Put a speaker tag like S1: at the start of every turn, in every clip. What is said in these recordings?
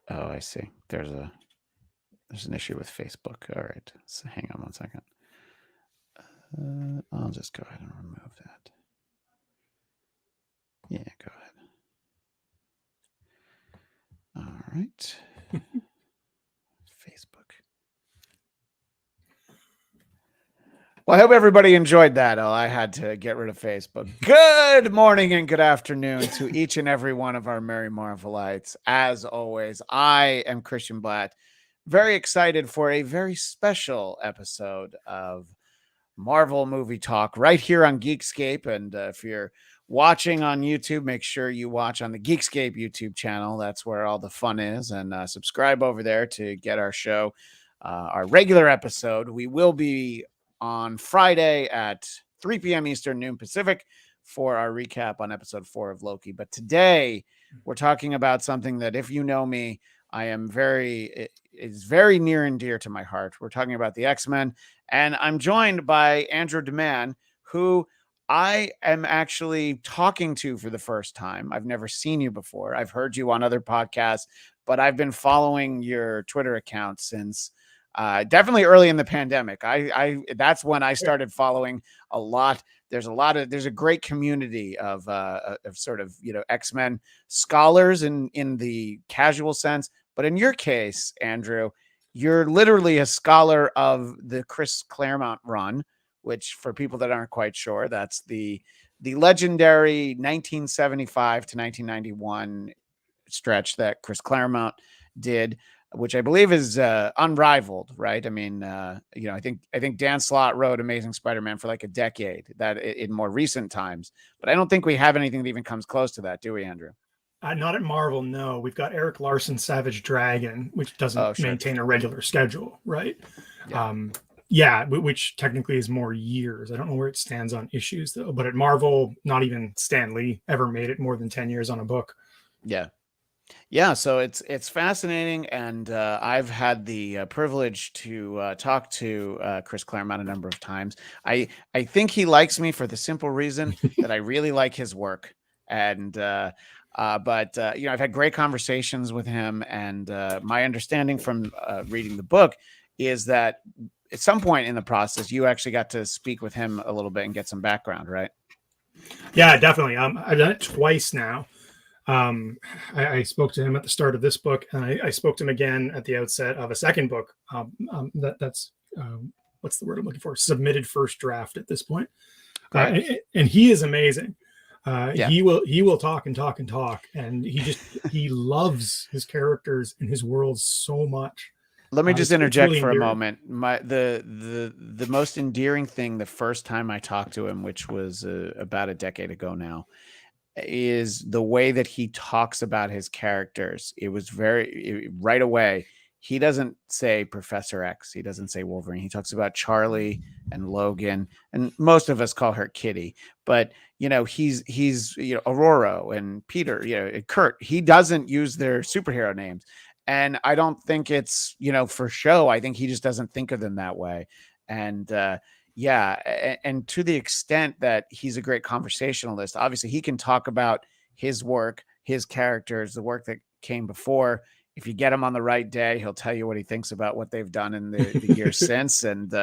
S1: Oh, I see. There's an issue with Facebook. All right. So hang on one second. I'll just go ahead and remove that. Yeah, go ahead. All right. Facebook. Well, I hope everybody enjoyed that. Oh, I had to get rid of Facebook. Good morning and good afternoon to each and every one of our Merry Marvelites. As always, I am Christian Blatt, very excited for a very special episode of Marvel Movie Talk right here on Geekscape. And if you're watching on YouTube, make sure you watch on the Geekscape YouTube channel. That's where all the fun is. And subscribe over there to get our show, our regular episode. We will be on Friday at 3 p.m. Eastern, noon Pacific, for our recap on episode 4 of Loki. But today we're talking about something that, if you know me, it's very near and dear to my heart. We're talking about the X-Men, and I'm joined by Andrew Deman, who I am actually talking to for the first time. I've never seen you before. I've heard you on other podcasts, but I've been following your Twitter account since definitely early in the pandemic. That's when I started following a lot. There's a great community of sort of, X-Men scholars in the casual sense. But in your case, Andrew, you're literally a scholar of the Chris Claremont Run, which, for people that aren't quite sure, that's the legendary 1975 to 1991 stretch that Chris Claremont did, which I believe is unrivaled, right? I mean, I think Dan Slott wrote Amazing Spider-Man for like a decade, that in more recent times, but I don't think we have anything that even comes close to that, do we, Andrew?
S2: Not at Marvel, no. We've got Eric Larson's Savage Dragon, which doesn't
S1: Sure.
S2: maintain a regular schedule, right?
S1: Yeah.
S2: Which technically is more years. I don't know where it stands on issues, though. But at Marvel, not even Stan Lee ever made it more than 10 years on a book.
S1: Yeah, so it's fascinating, and I've had the privilege to talk to Chris Claremont a number of times. I think he likes me for the simple reason that I really like his work, and but I've had great conversations with him, and my understanding from reading the book is that at some point in the process, you actually got to speak with him a little bit and get some background, right?
S2: Yeah, definitely. I've done it twice now. I spoke to him at the start of this book, and I spoke to him again at the outset of a second book. That's what's the word I'm looking for? Submitted first draft at this point, and he is amazing. He will talk and talk and talk, and he loves his characters and his worlds so much.
S1: Let me just interject for a moment. The most endearing thing the first time I talked to him, which was about a decade ago now, is the way that he talks about his characters. It was right away. He doesn't say Professor X. He doesn't say Wolverine. He talks about Charlie and Logan, and most of us call her Kitty. But he's Aurora and Peter, Kurt. He doesn't use their superhero names, and I don't think it's for show. I think he just doesn't think of them that way, and and to the extent that he's a great conversationalist, obviously he can talk about his work, his characters, the work that came before. If you get him on the right day, he'll tell you what he thinks about what they've done in the years since. And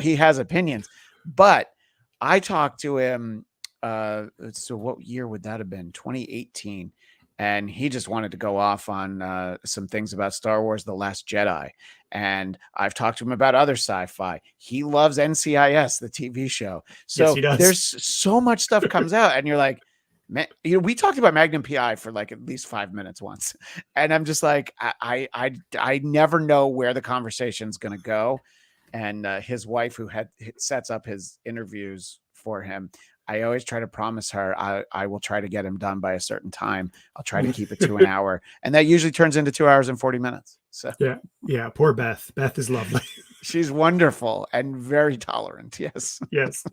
S1: he has opinions. But I talked to him. So what year would that have been? 2018. And he just wanted to go off on some things about Star Wars: The Last Jedi. And I've talked to him about other sci-fi. He loves NCIS, the TV show. So
S2: yes,
S1: there's so much stuff comes out, and you're like, man, we talked about Magnum PI for like at least 5 minutes once. And I'm just like, I never know where the conversation's going to go. And his wife, who sets up his interviews for him, I always try to promise her I will try to get him done by a certain time. I'll try to keep it to an hour. And that usually turns into 2 hours and 40 minutes. So
S2: yeah. Poor Beth. Beth is lovely.
S1: She's wonderful and very tolerant. Yes.
S2: Yes.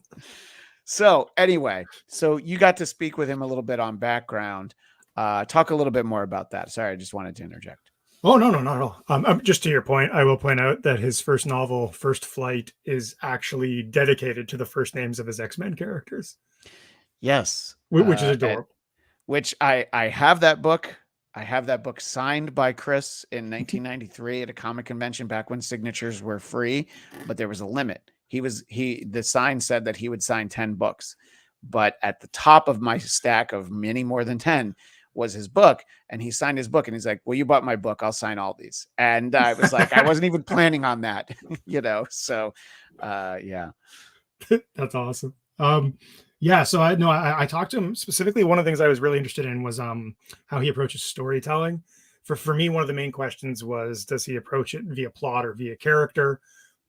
S1: So anyway, so you got to speak with him a little bit on background. Talk a little bit more about that. Sorry, I just wanted to interject.
S2: Oh, no, not at all. Just to your point, I will point out that his first novel, First Flight, is actually dedicated to the first names of his X-Men characters.
S1: Yes.
S2: Which is adorable.
S1: Which I have that book. I have that book signed by Chris in 1993 at a comic convention back when signatures were free, but there was a limit. The sign said that he would sign 10 books, but at the top of my stack of many more than 10 was his book, and he signed his book, and he's like, well, you bought my book, I'll sign all these. And I was like, I wasn't even planning on that, so yeah.
S2: That's awesome. Yeah, so I talked to him specifically. One of the things I was really interested in was how he approaches storytelling. For me, one of the main questions was, does he approach it via plot or via character?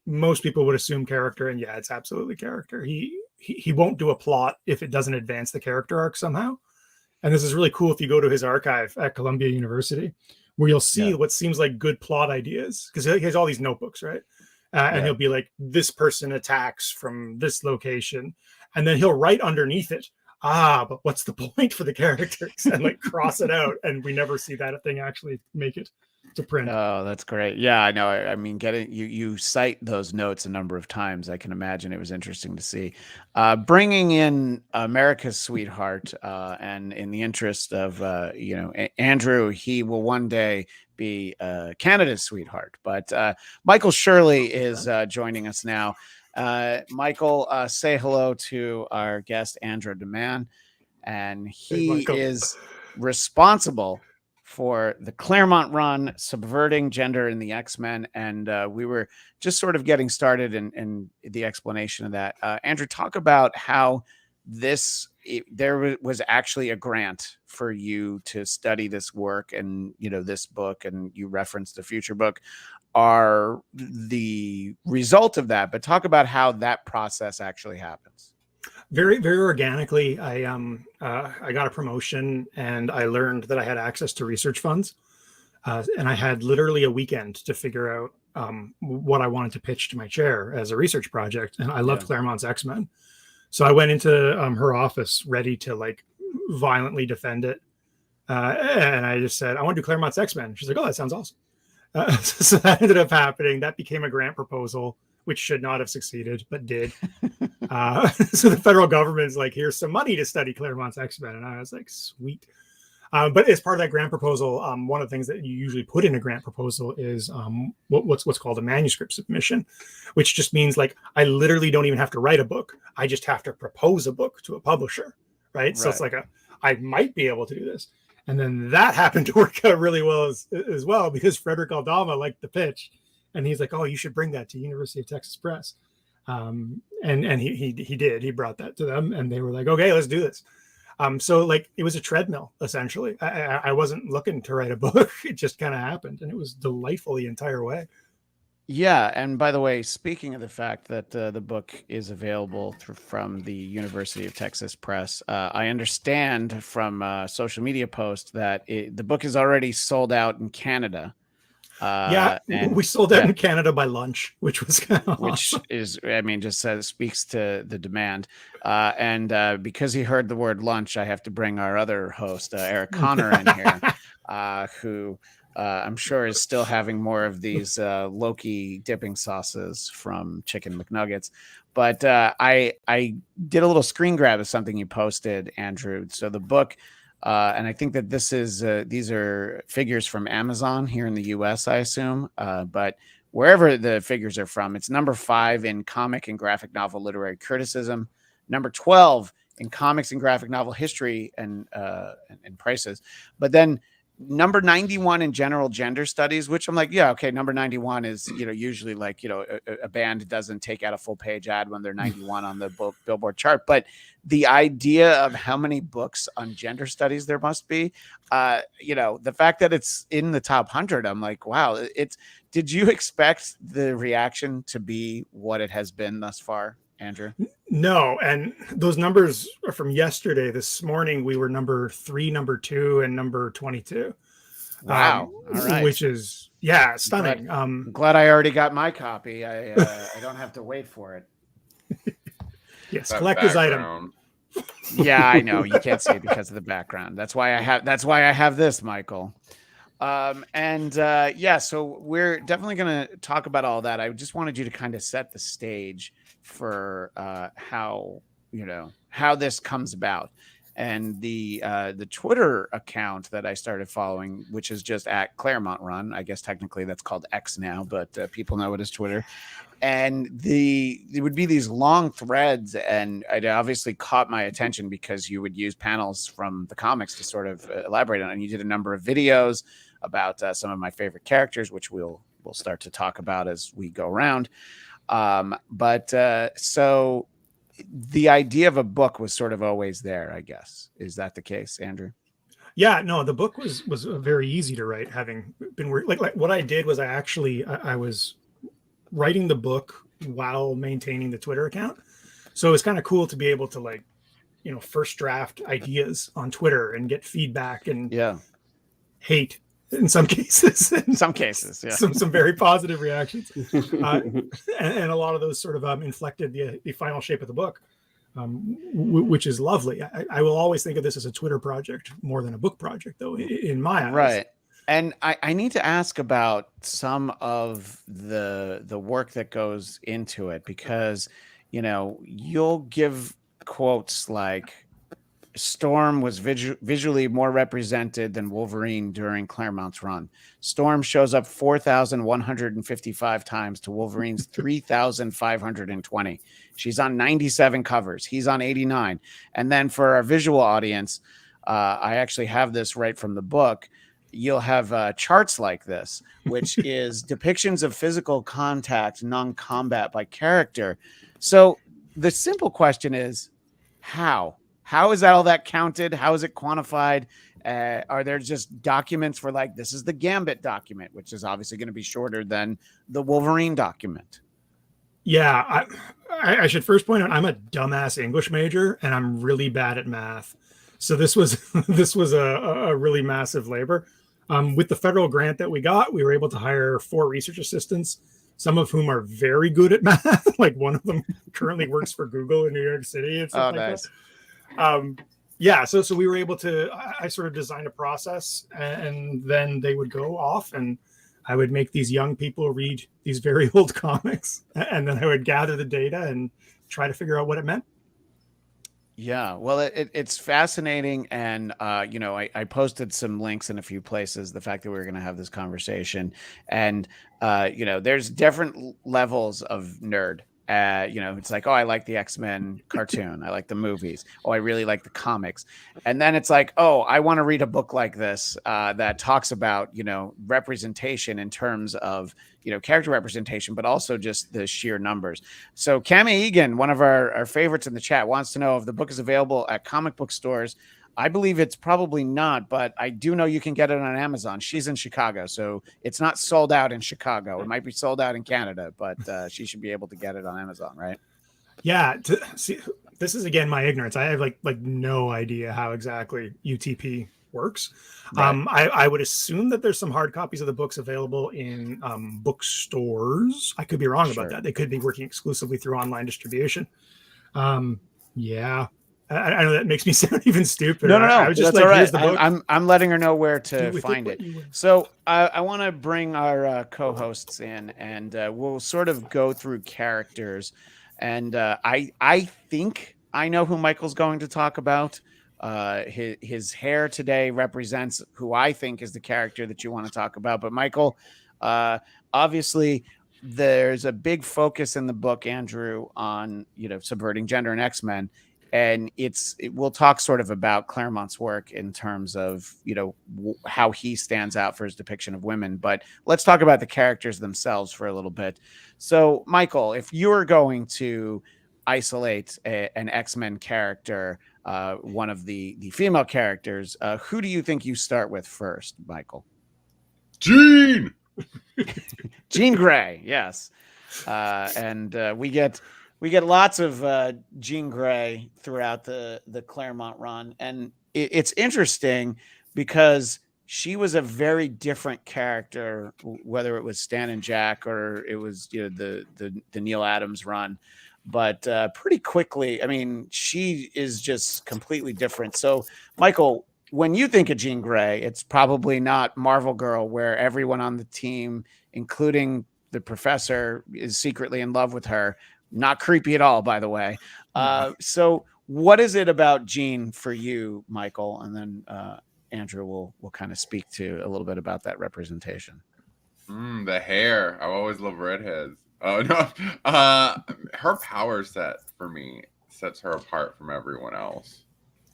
S2: Most people would assume character, and yeah, it's absolutely character. He won't do a plot if it doesn't advance the character arc somehow. And this is really cool if you go to his archive at Columbia University, where you'll see what seems like good plot ideas, because he has all these notebooks, right? And he'll be like, this person attacks from this location. And then he'll write underneath it, but what's the point for the characters? And like cross it out. And we never see that thing actually make it to print.
S1: Oh, that's great. Yeah, I know. I mean, you cite those notes a number of times. I can imagine it was interesting to see. Bringing in America's sweetheart, and in the interest of Andrew, he will one day be Canada's sweetheart. But Michael Shirley is joining us now. Michael, say hello to our guest Andrew Deman, and he is responsible for the Claremont Run, Subverting Gender in the X-Men. And we were just sort of getting started in the explanation of that. Andrew, talk about how there was actually a grant for you to study this work, and, this book, and you referenced the future book, are the result of that. But talk about how that process actually happens.
S2: Very, very organically, I got a promotion, and I learned that I had access to research funds, and I had literally a weekend to figure out what I wanted to pitch to my chair as a research project. And I loved Claremont's X-Men, so I went into her office ready to like violently defend it, and I just said, I want to do Claremont's X-Men. She's like, oh, that sounds awesome. So that ended up happening. That became a grant proposal, which should not have succeeded, but did. So the federal government's like, here's some money to study Claremont's X-Men. And I was like, sweet. But as part of that grant proposal, one of the things that you usually put in a grant proposal is what's called a manuscript submission, which just means like, I literally don't even have to write a book. I just have to propose a book to a publisher, right? So it's like I might be able to do this. And then that happened to work out really well as well, because Frederick Aldama liked the pitch. And he's like, oh, you should bring that to University of Texas Press. And he did. He brought that to them, and they were like, okay, let's do this. So like it was a treadmill, essentially. I wasn't looking to write a book. It just kind of happened, and it was delightful the entire way.
S1: Yeah. And by the way, speaking of the fact that the book is available from the University of Texas Press, I understand from a social media post that the book is already sold out in Canada.
S2: We sold out in Canada by lunch, which was kind of
S1: awesome. Is, I mean, just speaks to the demand. And because he heard the word lunch, I have to bring our other host, Eric Connor, in here, who I'm sure is still having more of these Loki dipping sauces from Chicken McNuggets. But I did a little screen grab of something you posted, Andrew. So the book. And I think that these are figures from Amazon here in the US, I assume. But wherever the figures are from, it's number 5 in comic and graphic novel literary criticism, number 12 in comics and graphic novel history and prices. But then number 91 in general gender studies, which I'm like, yeah, okay. Number 91 is, usually like, a band doesn't take out a full page ad when they're 91 on the Billboard chart. But the idea of how many books on gender studies there must be, the fact that it's in the top 100, I'm like, wow, did you expect the reaction to be what it has been thus far, Andrew?
S2: No, and those numbers are from yesterday. This morning we were number 3, number 2, and number 22.
S1: Wow! All right,
S2: which is stunning.
S1: I'm glad I already got my copy. I don't have to wait for it.
S2: Yes, collector's item.
S1: Yeah, I know you can't see it because of the background. That's why I have this, Michael. So we're definitely going to talk about all that. I just wanted you to kind of set the stage for how this comes about. And the Twitter account that I started following, which is just at Claremont Run, I guess technically that's called X now, but people know it as Twitter. And there would be these long threads, and it obviously caught my attention because you would use panels from the comics to sort of elaborate on it. And you did a number of videos about some of my favorite characters, which we'll start to talk about as we go around. So the idea of a book was sort of always there, I guess. Is that the case, Andrew?
S2: Yeah, no, the book was very easy to write, having been like what I did was I was writing the book while maintaining the Twitter account. So it's kind of cool to be able to, like, first draft ideas on Twitter and get feedback and hate in some cases.
S1: Some cases, yeah.
S2: Some very positive reactions. And a lot of those sort of inflected the final shape of the book, which is lovely. I will always think of this as a Twitter project more than a book project, though, in my eyes.
S1: Right. And I need to ask about some of the work that goes into it, because, you'll give quotes like, Storm was visually more represented than Wolverine during Claremont's run. Storm shows up 4,155 times to Wolverine's 3,520. She's on 97 covers. He's on 89. And then for our visual audience, I actually have this right from the book. You'll have charts like this, which is depictions of physical contact, non-combat by character. So the simple question is, how? How is all that counted? How is it quantified? Are there just documents for, like, this is the Gambit document, which is obviously going to be shorter than the Wolverine document?
S2: Yeah, I should first point out I'm a dumbass English major and I'm really bad at math. So this was a really massive labor. With the federal grant that we got, we were able to hire 4 research assistants, some of whom are very good at math. Like, one of them currently works for Google in New York City and stuff like
S1: nice.
S2: That. So we were able to, I sort of designed a process, and then they would go off and I would make these young people read these very old comics, and then I would gather the data and try to figure out what it meant.
S1: Yeah, well, it's fascinating. And, I posted some links in a few places, the fact that we were going to have this conversation. And, there's different levels of nerd. It's like, oh, I like the X-Men cartoon. I like the movies. Oh, I really like the comics. And then it's like, oh, I want to read a book like this that talks about, representation in terms of, character representation, but also just the sheer numbers. So Cami Egan, one of our favorites in the chat, wants to know if the book is available at comic book stores. I believe it's probably not, but I do know you can get it on Amazon. She's in Chicago, so it's not sold out in Chicago. It might be sold out in Canada, but she should be able to get it on Amazon, right?
S2: Yeah. See, this is, again, my ignorance. I have like no idea how exactly UTP works. Right. I would assume that there's some hard copies of the books available in bookstores. I could be wrong about that. They could be working exclusively through online distribution. Yeah. I know that makes me sound even stupid.
S1: No.
S2: I was just
S1: like,
S2: here's the book.
S1: I'm letting her know where to find it. So I want to bring our co-hosts in, and we'll sort of go through characters. And I think I know who Michael's going to talk about. His hair today represents who I think is the character that you want to talk about. But Michael, obviously, there's a big focus in the book, Andrew, on subverting gender and X-Men. And we'll talk sort of about Claremont's work in terms of, how he stands out for his depiction of women. But let's talk about the characters themselves for a little bit. So, Michael, if you're going to isolate an X-Men character, one of the female characters, who do you think you start with first, Michael?
S3: Jean!
S1: Jean Grey, yes. And we get lots of Jean Grey throughout the Claremont run. And it's interesting because she was a very different character, whether it was Stan and Jack or it was the Neil Adams run. But pretty quickly, I mean, she is just completely different. So, Michael, when you think of Jean Grey, it's probably not Marvel Girl, where everyone on the team, including the professor, is secretly in love with her. Not creepy at all, by the way. So what is it about Jean for you, Michael? And then Andrew will kind of speak to a little bit about that representation.
S3: The hair. I always love redheads. Oh no. Her power set for me sets her apart from everyone else.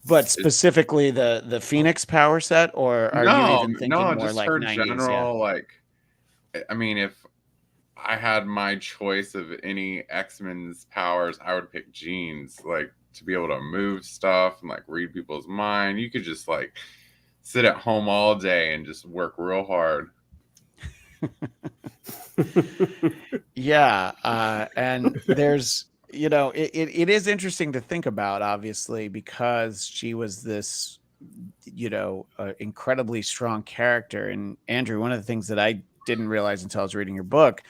S1: But specifically the Phoenix power set, or are you even thinking more
S3: just
S1: like
S3: her
S1: 90s?
S3: general, like, I mean, if I had my choice of any X-Men's powers, I would pick Jean's, like, to be able to move stuff and like read people's mind. You could just like sit at home all day and just work real hard.
S1: Yeah. And there's, it is interesting to think about, obviously, because she was this, incredibly strong character. And Andrew, one of the things that I didn't realize until I was reading your book,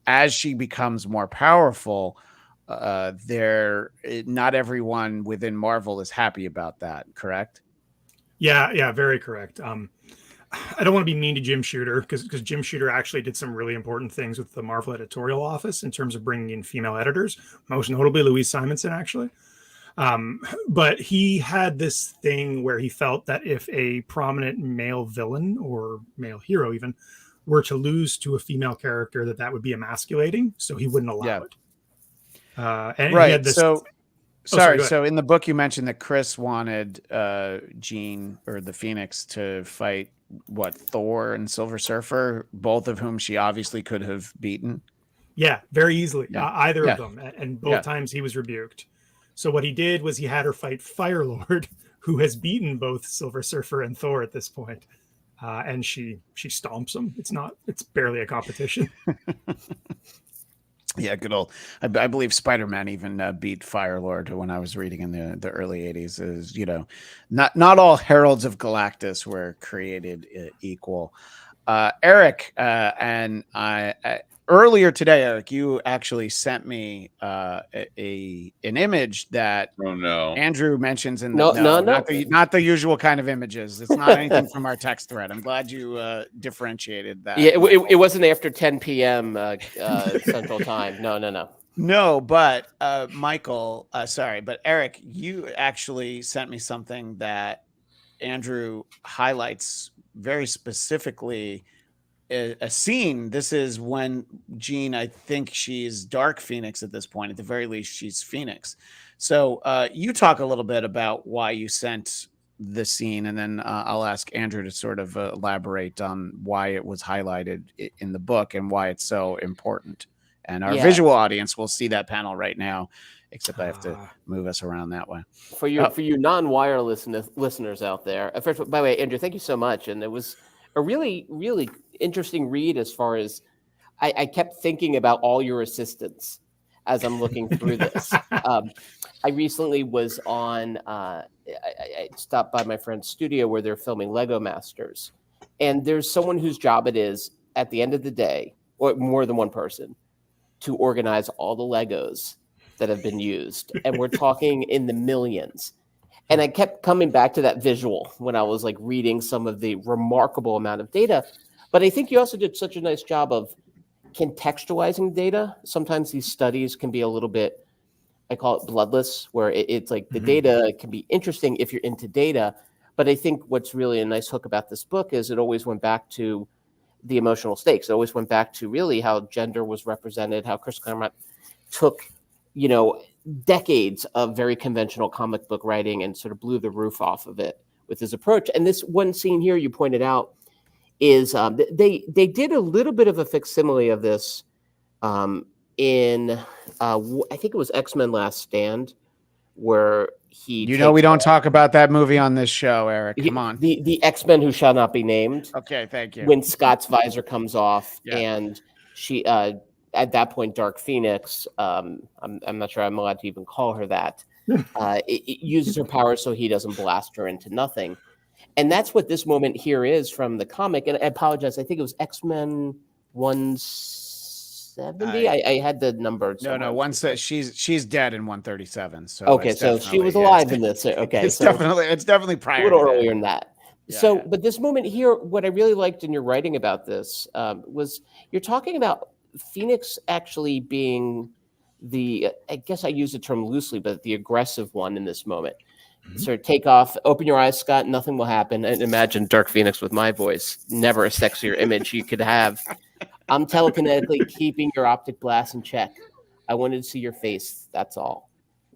S1: as she becomes more powerful, not everyone within Marvel is happy about that, correct?
S2: Yeah, very correct. I don't want to be mean to Jim Shooter because Jim Shooter actually did some really important things with the Marvel editorial office in terms of bringing in female editors, most notably Louise Simonson, actually. But he had this thing where he felt that if a prominent male villain or male hero even were to lose to a female character, that would be emasculating, so he wouldn't allow it. And
S1: right.
S2: He had this.
S1: So in the book, you mentioned that Chris wanted Jean or the Phoenix to fight Thor and Silver Surfer, both of whom she obviously could have beaten.
S2: Yeah, very easily.
S1: Yeah.
S2: Either of them, and both times he was rebuked. So what he did was he had her fight Firelord, who has beaten both Silver Surfer and Thor at this point. And she stomps him. It's barely a competition.
S1: Yeah, good old. I believe Spider-Man even beat Firelord when I was reading in the early 80s. Is not all Heralds of Galactus were created equal. Eric and I earlier today, Eric, you actually sent me an image that Andrew mentions in the not the usual kind of images. It's not anything from our text thread. I'm glad you differentiated that.
S4: Yeah, it wasn't after 10 p.m. Central Time. No,
S1: but Michael, but Eric, you actually sent me something that Andrew highlights very specifically. A scene. This is when Jean, I think she's Dark Phoenix at this point. At the very least, she's Phoenix. So you talk a little bit about why you sent the scene, and then I'll ask Andrew to sort of elaborate on why it was highlighted in the book and why it's so important. And our visual audience will see that panel right now, except I have to move us around that way.
S4: For you non-wireless listeners out there, first, by the way, Andrew, thank you so much. And it was a really, really interesting read as far as I kept thinking about all your assistants as I'm looking through this. I recently was on, I stopped by my friend's studio where they're filming Lego Masters. And there's someone whose job it is at the end of the day, or more than one person, to organize all the Legos that have been used. And we're talking in the millions. And I kept coming back to that visual when I was like reading some of the remarkable amount of data. But I think you also did such a nice job of contextualizing data. Sometimes these studies can be a little bit, I call it bloodless, where it's like the data can be interesting if you're into data. But I think what's really a nice hook about this book is it always went back to the emotional stakes. It always went back to really how gender was represented, how Chris Claremont took, decades of very conventional comic book writing and sort of blew the roof off of it with his approach. And this one scene here you pointed out is they did a little bit of a facsimile of this in I think it was X-Men Last Stand, where he
S1: we don't talk about that movie on this show, Eric. Come on.
S4: The X-Men Who Shall Not Be Named.
S1: Okay, thank you.
S4: When Scott's visor comes off and she at that point, Dark Phoenix, I'm not sure I'm allowed to even call her that, it uses her power so he doesn't blast her into nothing. And that's what this moment here is from the comic. And I apologize, I think it was X-Men 170. I had the number.
S1: No, she's dead in 137. So
S4: okay, so she was alive in this. Okay,
S1: it's definitely prior.
S4: A little earlier than that.
S1: Yeah,
S4: but this moment here, what I really liked in your writing about this was you're talking about Phoenix actually being I guess I use the term loosely, but the aggressive one in this moment. Sort of take off, open your eyes, Scott, nothing will happen. And imagine Dark Phoenix with my voice, never a sexier image you could have. I'm telekinetically keeping your optic blast in check. I wanted to see your face. That's all.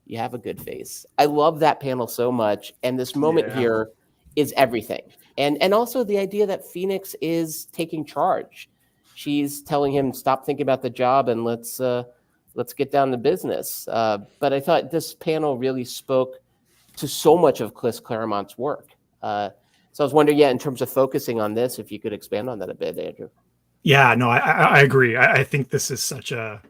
S4: You have a good face. I love that panel so much. And this moment here is everything. And also the idea that Phoenix is taking charge. She's telling him, stop thinking about the job and let's get down to business. But I thought this panel really spoke to so much of Chris Claremont's work. So I was wondering, in terms of focusing on this, if you could expand on that a bit, Andrew.
S2: Yeah, no, I agree. I think this is such a,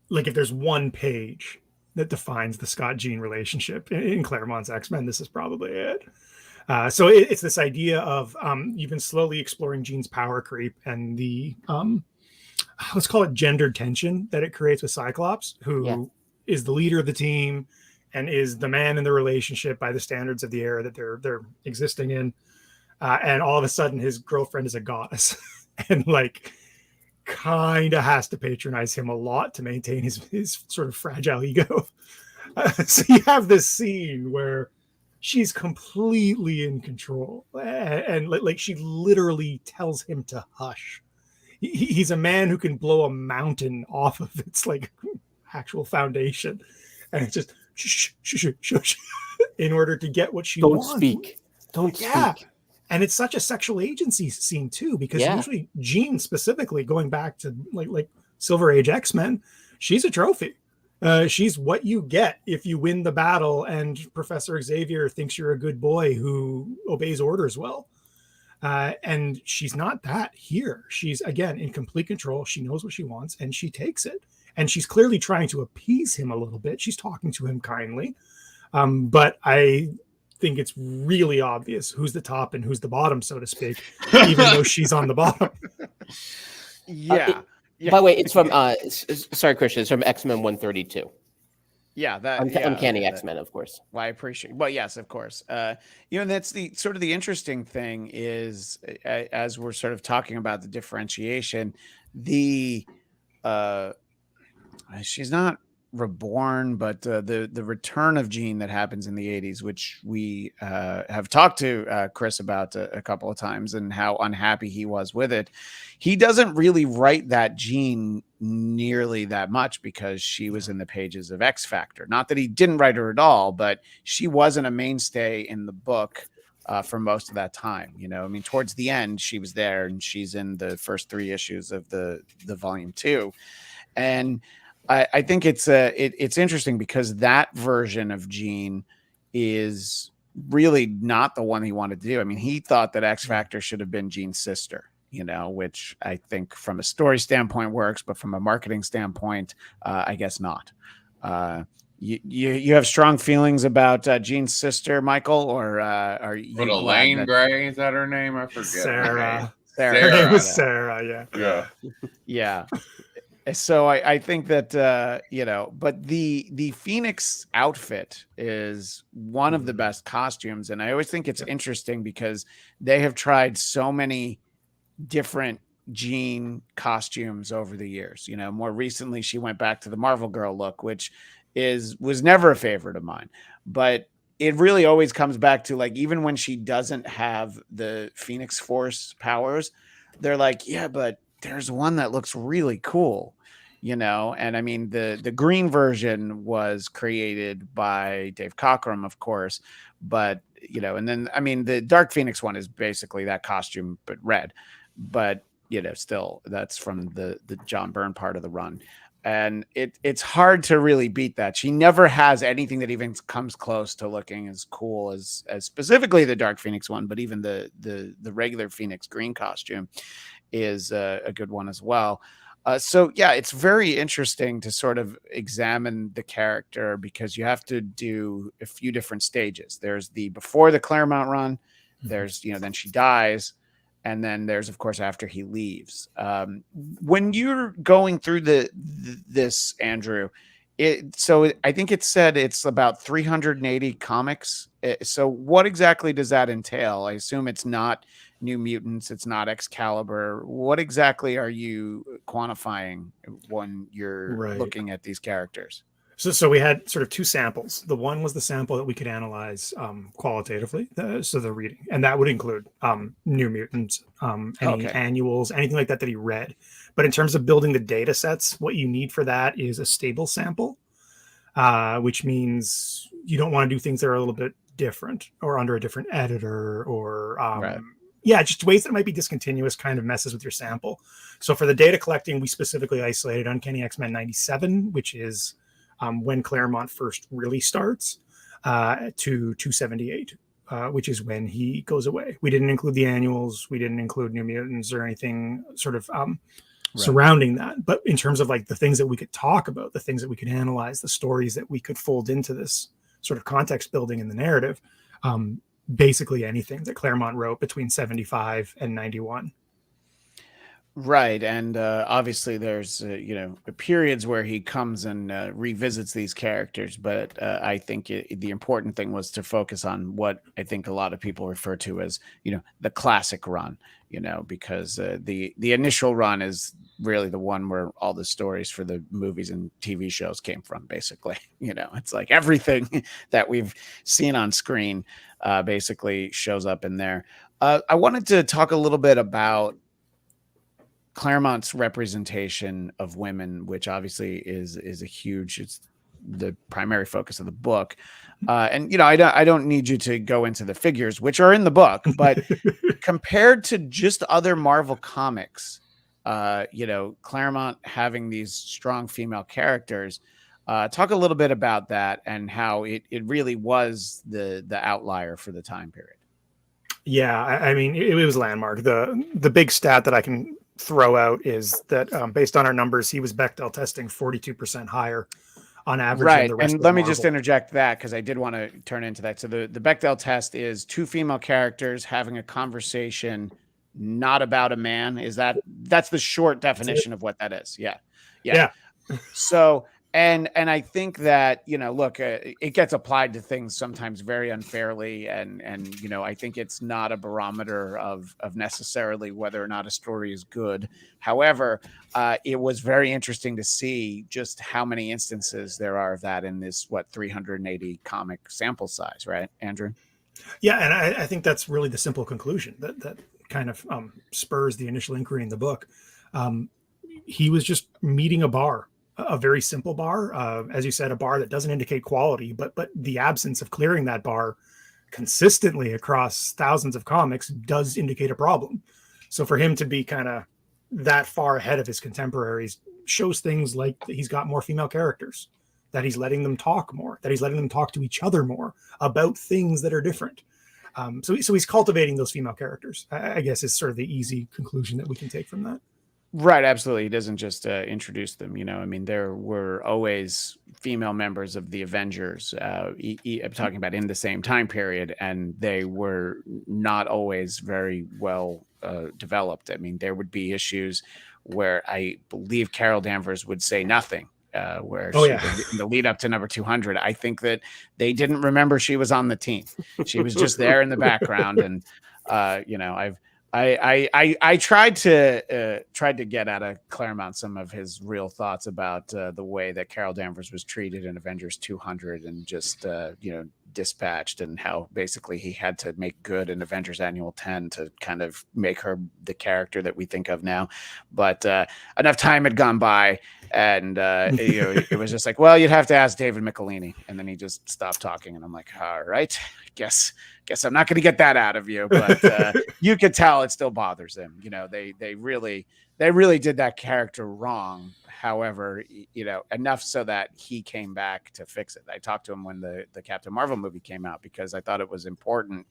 S2: like, if there's one page that defines the Scott-Jean relationship in Claremont's X-Men, this is probably it. So it's this idea of you've been slowly exploring Jean's power creep and the, let's call it gendered tension that it creates with Cyclops, who is the leader of the team and is the man in the relationship by the standards of the era that they're existing in. And all of a sudden his girlfriend is a goddess and like kind of has to patronize him a lot to maintain his sort of fragile ego. So you have this scene where she's completely in control and like she literally tells him to hush. He's a man who can blow a mountain off of its like actual foundation. And it's just shush, in order to get what she wants.
S4: Don't speak.
S2: And it's such a sexual agency scene too, because usually Jean specifically, going back to like Silver Age X-Men, she's a trophy. She's what you get if you win the battle and Professor Xavier thinks you're a good boy who obeys orders well. And she's not that here. She's, again, in complete control. She knows what she wants and she takes it. And she's clearly trying to appease him a little bit. She's talking to him kindly. But I think it's really obvious who's the top and who's the bottom, so to speak, even though she's on the bottom.
S1: Yeah.
S4: By the way, it's from, sorry, Christian, it's from X-Men 132.
S1: Yeah, that
S4: Uncanny X-Men, of course.
S1: Well, I appreciate. Well, yes, of course. That's the sort of the interesting thing is, as we're sort of talking about the differentiation, she's not reborn, but the return of Jean that happens in the 80s, which we have talked to Chris about a couple of times, and how unhappy he was with it. He doesn't really write that Jean nearly that much because she was in the pages of X Factor. Not that he didn't write her at all, but she wasn't a mainstay in the book for most of that time. I mean, towards the end, she was there, and she's in the first 3 issues of the volume 2. And I think it's interesting because that version of Jean is really not the one he wanted to do. I mean, he thought that X Factor should have been Jean's sister, which I think from a story standpoint works, but from a marketing standpoint, I guess not. You have strong feelings about Jean's sister, Michael, or are you?
S3: What, Elaine Gray, is that her name? I forget.
S2: Sarah.
S3: Her
S2: name was Sarah.
S1: Yeah. So I think that, but the Phoenix outfit is one of the best costumes. And I always think it's interesting because they have tried so many different Jean costumes over the years. More recently, she went back to the Marvel Girl look, which was never a favorite of mine. But it really always comes back to, like, even when she doesn't have the Phoenix Force powers, they're like, yeah, but there's one that looks really cool. And I mean, the green version was created by Dave Cockrum, of course, but, and then, I mean, the Dark Phoenix one is basically that costume, but red, but, still that's from the John Byrne part of the run. And it's hard to really beat that. She never has anything that even comes close to looking as cool as specifically the Dark Phoenix one, but even the regular Phoenix green costume is a good one as well. So yeah, it's very interesting to sort of examine the character because you have to do a few different stages. There's the before the Claremont run, there's, then she dies, and then there's, of course, after he leaves. When you're going through this, Andrew, so I think it said it's about 380 comics. So what exactly does that entail? I assume it's not New Mutants, it's not Excalibur. What exactly are you quantifying when you're looking at these characters?
S2: So we had sort of two samples. The one was the sample that we could analyze qualitatively, so the reading, and that would include New Mutants, any annuals, anything like that he read. But in terms of building the data sets, what you need for that is a stable sample, which means you don't want to do things that are a little bit different or under a different editor or just ways that might be discontinuous kind of messes with your sample. So for the data collecting, we specifically isolated Uncanny X-Men 97, which is when Claremont first really starts, to 278, which is when he goes away. We didn't include the annuals. We didn't include New Mutants or anything sort of surrounding that. But in terms of like the things that we could talk about, the things that we could analyze, the stories that we could fold into this sort of context building in the narrative, basically anything that Claremont wrote between 75 and 91.
S1: Right. And obviously there's, periods where he comes and revisits these characters. But I think the important thing was to focus on what I think a lot of people refer to as, the classic run, because the initial run is really the one where all the stories for the movies and TV shows came from, basically. It's like everything that we've seen on screen basically shows up in there. I wanted to talk a little bit about Claremont's representation of women, which obviously is a huge, it's the primary focus of the book. And, I don't need you to go into the figures, which are in the book, but compared to just other Marvel comics, Claremont having these strong female characters, talk a little bit about that and how it really was the outlier for the time period.
S2: Yeah. I mean, it was landmark. The big stat that I can throw out is that based on our numbers, he was Bechdel testing 42% higher on average.
S1: Right.
S2: Than the rest
S1: And
S2: of
S1: let me
S2: Marvel.
S1: just interject that because I did want to turn into that. So the Bechdel test is two female characters having a conversation, not about a man. That's the short definition of what that is. Yeah. So, and I think that, look, it gets applied to things sometimes very unfairly. And, I think it's not a barometer of necessarily whether or not a story is good. However, it was very interesting to see just how many instances there are of that in this, 380 comic sample size, right, Andrew?
S2: Yeah. And I think that's really the simple conclusion that kind of spurs the initial inquiry in the book. He was just meeting a bar. A very simple bar, as you said, a bar that doesn't indicate quality, but the absence of clearing that bar consistently across thousands of comics does indicate a problem. So for him to be kind of that far ahead of his contemporaries shows things like that he's got more female characters, that he's letting them talk more, that he's letting them talk to each other more about things that are different. So he's cultivating those female characters, I guess, is sort of the easy conclusion that we can take from that.
S1: Right, absolutely. He doesn't just introduce them. There were always female members of the Avengers. I'm talking about in the same time period, and they were not always very well developed. I mean, there would be issues where I believe Carol Danvers would say nothing. In the lead up to number 200, I think that they didn't remember she was on the team. She was just there in the background, and I tried to get out of Claremont some of his real thoughts about the way that Carol Danvers was treated in Avengers 200 and just dispatched, and how basically he had to make good in Avengers Annual 10 to kind of make her the character that we think of now. But enough time had gone by, and it was just like, well, you'd have to ask David Michelini, and then he just stopped talking, and I'm like, all right, guess I'm not going to get that out of you, but you could tell it still bothers him. They really did that character wrong. However, enough so that he came back to fix it. I talked to him when the Captain Marvel movie came out because I thought it was important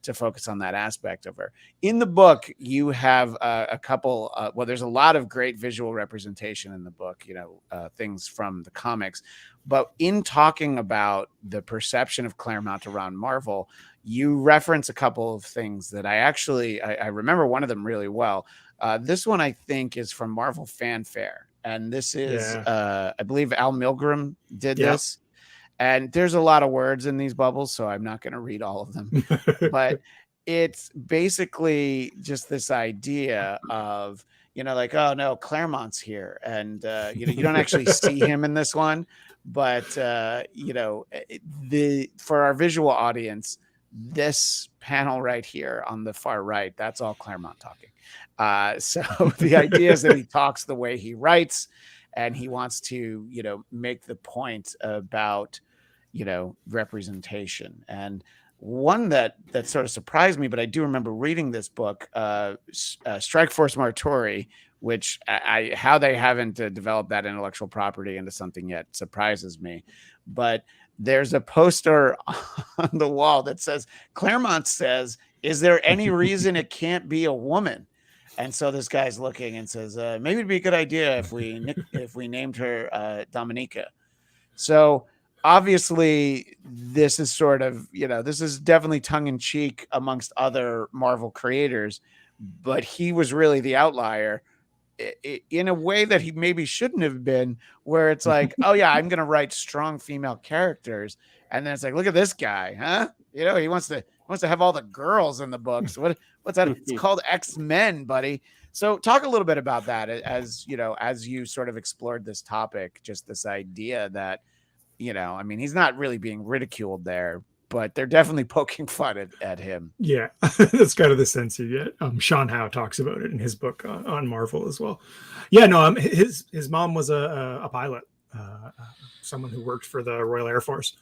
S1: to focus on that aspect of her. In the book, you have a couple, there's a lot of great visual representation in the book, things from the comics. But in talking about the perception of Claremont around Marvel, you reference a couple of things that I remember one of them really well. This one, I think, is from Marvel Fanfare. And this is, I believe Al Milgrom did this. And there's a lot of words in these bubbles, so I'm not going to read all of them. But it's basically just this idea of, like, oh no, Claremont's here, and you don't actually see him in this one, but for our visual audience, this panel right here on the far right, that's all Claremont talking. So the idea is that he talks the way he writes, and he wants to make the point about representation. And one that sort of surprised me, but I do remember reading this book, Strike Force Martori, which how they haven't developed that intellectual property into something yet surprises me. But there's a poster on the wall that says, Claremont says, "Is there any reason it can't be a woman?" And so this guy's looking and says, maybe it'd be a good idea if we named her Dominica. So obviously this is sort of, this is definitely tongue in cheek amongst other Marvel creators, but he was really the outlier in a way that he maybe shouldn't have been, where it's like, oh yeah, I'm going to write strong female characters. And then it's like, look at this guy, huh? He wants to have all the girls in the books. What's that? It's called X-Men, buddy. So talk a little bit about that as you sort of explored this topic, just this idea that, he's not really being ridiculed there, but they're definitely poking fun at him.
S2: Yeah, that's kind of the sense you get. Sean Howe talks about it in his book on Marvel as well. Yeah, no, his mom was a pilot, someone who worked for the Royal Air Force,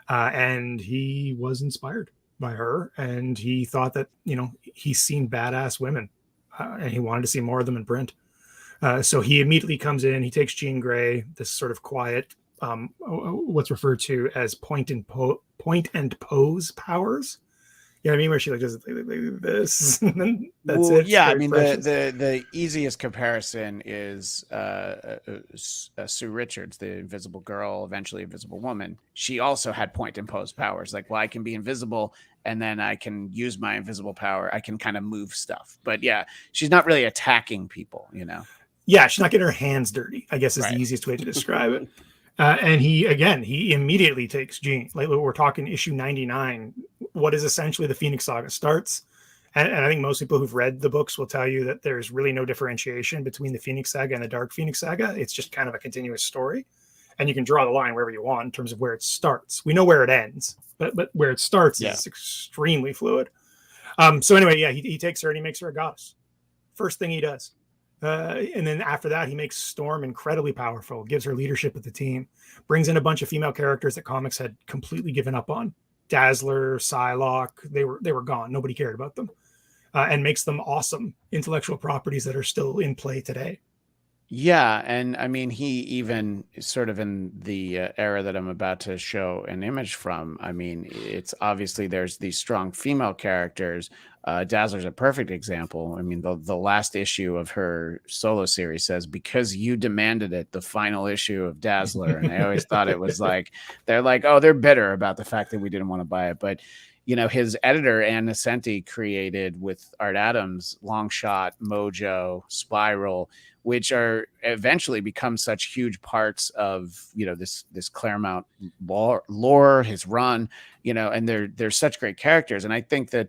S2: and he was inspired by her, and he thought that he's seen badass women, and he wanted to see more of them in print. So he immediately comes in. He takes Jean Grey, this sort of quiet, what's referred to as point and pose powers. You know what I mean? Where she does like this, and then that's it.
S1: Yeah, I mean the easiest comparison is Sue Richards, the Invisible Girl, eventually Invisible Woman. She also had point and pose powers. Like, well, I can be invisible, and then I can use my invisible power. I can kind of move stuff. But yeah, she's not really attacking people.
S2: Yeah, she's not getting her hands dirty, I guess is the easiest way to describe it. And he immediately takes Jean. Like, we're talking issue 99, what is essentially the Phoenix Saga starts. And I think most people who've read the books will tell you that there's really no differentiation between the Phoenix Saga and the Dark Phoenix Saga. It's just kind of a continuous story. And you can draw the line wherever you want in terms of where it starts. We know where it ends, but where it starts is extremely fluid. So anyway, yeah, he takes her and he makes her a goddess. First thing he does. And then after that, he makes Storm incredibly powerful, gives her leadership of the team, brings in a bunch of female characters that comics had completely given up on. Dazzler, Psylocke, they were gone. Nobody cared about them. And makes them awesome intellectual properties that are still in play today.
S1: Yeah, and I mean, he even sort of in the era that I'm about to show an image from, I mean, it's obviously there's these strong female characters. Dazzler's a perfect example. I mean, the last issue of her solo series says, "Because you demanded it," the final issue of Dazzler. And I always thought it was like, they're like, oh, they're bitter about the fact that we didn't want to buy it. But his editor, Ann Nesenti, created with Art Adams, Longshot, Mojo, Spiral, which are eventually become such huge parts of, this Claremont lore, his run, and they're such great characters. And I think that,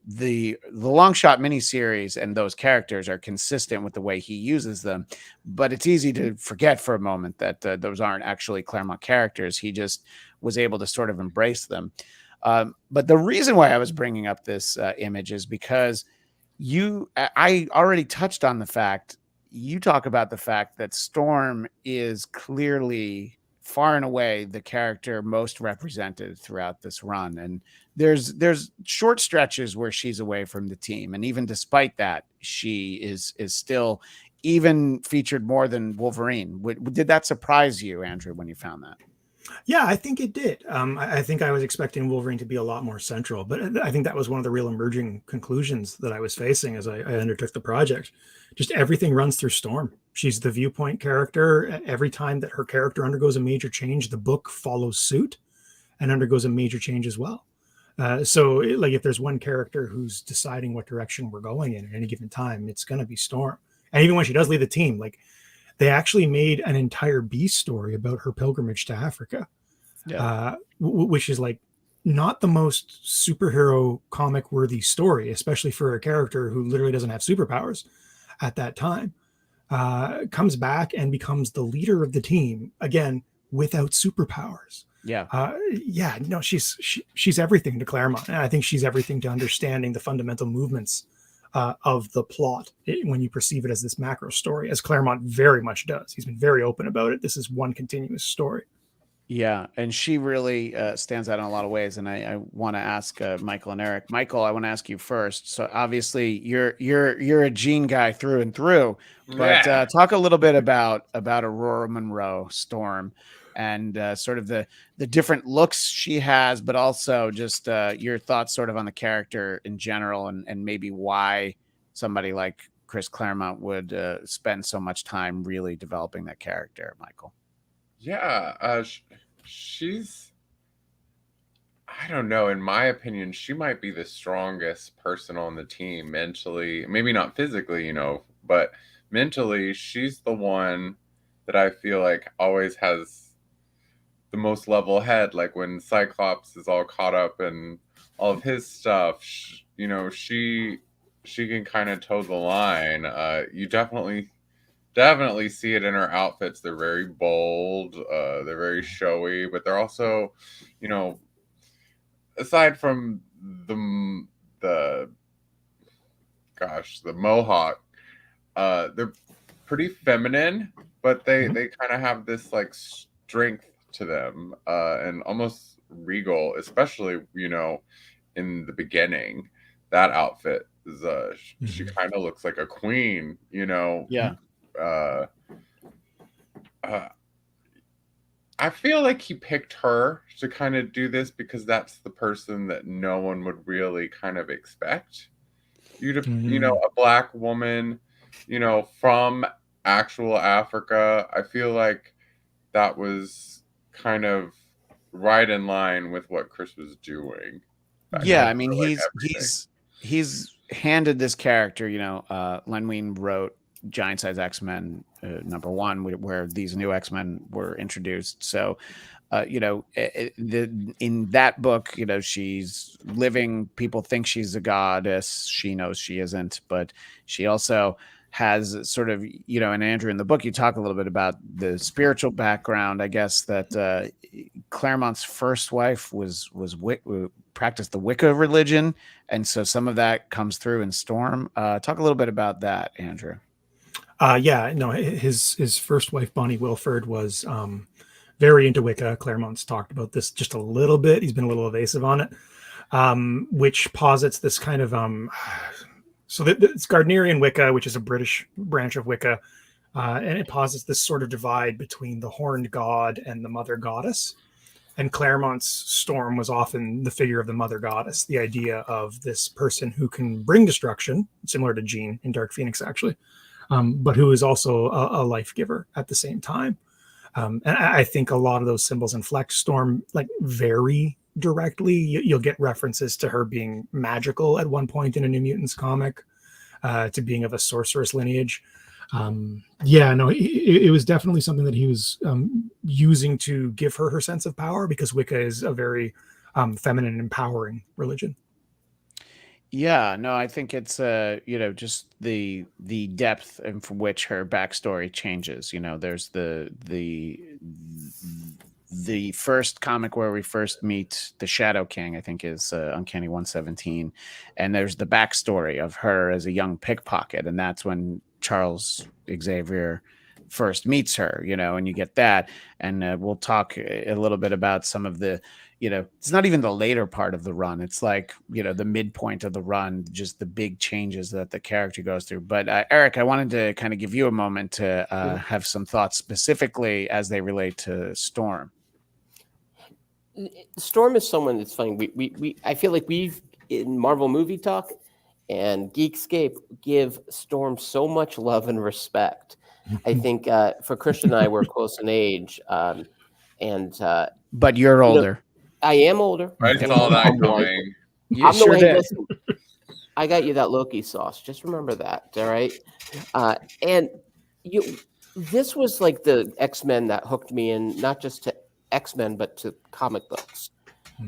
S1: the Longshot miniseries and those characters are consistent with the way he uses them, but it's easy to forget for a moment that those aren't actually Claremont characters. He just was able to sort of embrace them. But the reason why I was bringing up this image is because I already touched on the fact, you talk about the fact that Storm is clearly far and away the character most represented throughout this run. And there's short stretches where she's away from the team. And even despite that, she is still even featured more than Wolverine. Did that surprise you, Andrew, when you found that?
S2: Yeah, I think it did. I think I was expecting Wolverine to be a lot more central, but I think that was one of the real emerging conclusions that I was facing as I undertook the project. Just everything runs through Storm. She's the viewpoint character. Every time that her character undergoes a major change, the book follows suit and undergoes a major change as well. So if there's one character who's deciding what direction we're going in at any given time, it's going to be Storm. And even when she does leave the team, they actually made an entire Beast story about her pilgrimage to Africa, which is not the most superhero comic worthy story, especially for a character who literally doesn't have superpowers at that time. Comes back and becomes the leader of the team again without superpowers.
S1: Yeah.
S2: No, she's everything to Claremont, and I think she's everything to understanding the fundamental movements of the plot when you perceive it as this macro story, as Claremont very much does. He's been very open about it. This is one continuous story.
S1: Yeah, and she really stands out in a lot of ways. And I want to ask Michael and Eric. Michael, I want to ask you first. So obviously, you're a Jean guy through and through. But talk a little bit about Aurora Monroe Storm, and sort of the different looks she has, but also just your thoughts sort of on the character in general, and maybe why somebody like Chris Claremont would spend so much time really developing that character, Michael.
S3: Yeah, she's, I don't know, in my opinion, she might be the strongest person on the team mentally, maybe not physically, but mentally, she's the one that I feel like always has the most level head. Like when Cyclops is all caught up in all of his stuff, she can kind of toe the line. You definitely see it in her outfits. They're very bold, they're very showy, but they're also, aside from the mohawk, they're pretty feminine, but they kind of have this like strength to them, and almost regal, especially in the beginning. That outfit is she kind of looks like a queen,
S1: Yeah.
S3: I feel like he picked her to kind of do this because that's the person that no one would really kind of expect you to, a black woman, from actual Africa. I feel like that was kind of right in line with what Chris was doing.
S1: Yeah, I mean, he's handed this character, Len Wein wrote Giant Size X-Men #1, where these new X-Men were introduced. So, in that book, she's living. People think she's a goddess. She knows she isn't, but she also has sort of, and Andrew, in the book, you talk a little bit about the spiritual background. I guess that Claremont's first wife was practiced the Wicca religion, and so some of that comes through in Storm. Talk a little bit about that, Andrew.
S2: His first wife, Bonnie Wilford, was very into Wicca. Claremont's talked about this just a little bit. He's been a little evasive on it, which posits this kind of it's Gardnerian Wicca, which is a British branch of Wicca, and it posits this sort of divide between the horned god and the mother goddess. And Claremont's Storm was often the figure of the mother goddess, the idea of this person who can bring destruction, similar to Jean in Dark Phoenix, actually, but who is also a life giver at the same time. And I think a lot of those symbols inflect Storm like very directly. You'll get references to her being magical at one point in a New Mutants comic, to being of a sorceress lineage. It was definitely something that he was using to give her sense of power, because Wicca is a very feminine, empowering religion.
S1: Yeah, no, I think it's just the depth in from which her backstory changes. There's the first comic where we first meet the Shadow King, I think is Uncanny 117, and there's the backstory of her as a young pickpocket, and that's when Charles Xavier first meets her, and you get that, and we'll talk a little bit about some of the, it's not even the later part of the run. It's like, the midpoint of the run, just the big changes that the character goes through. But Eric, I wanted to kind of give you a moment to have some thoughts specifically as they relate to Storm.
S4: Storm is someone that's funny. I feel like we've, in Marvel Movie Talk and Geekscape, give Storm so much love and respect. I think for Christian and I, we're close in age, but
S1: you're older.
S4: I am older.
S3: I saw that coming.
S1: You sure did.
S4: Listen, I got you that Loki sauce. Just remember that. All right. This was like the X-Men that hooked me in, not just to X-Men, but to comic books.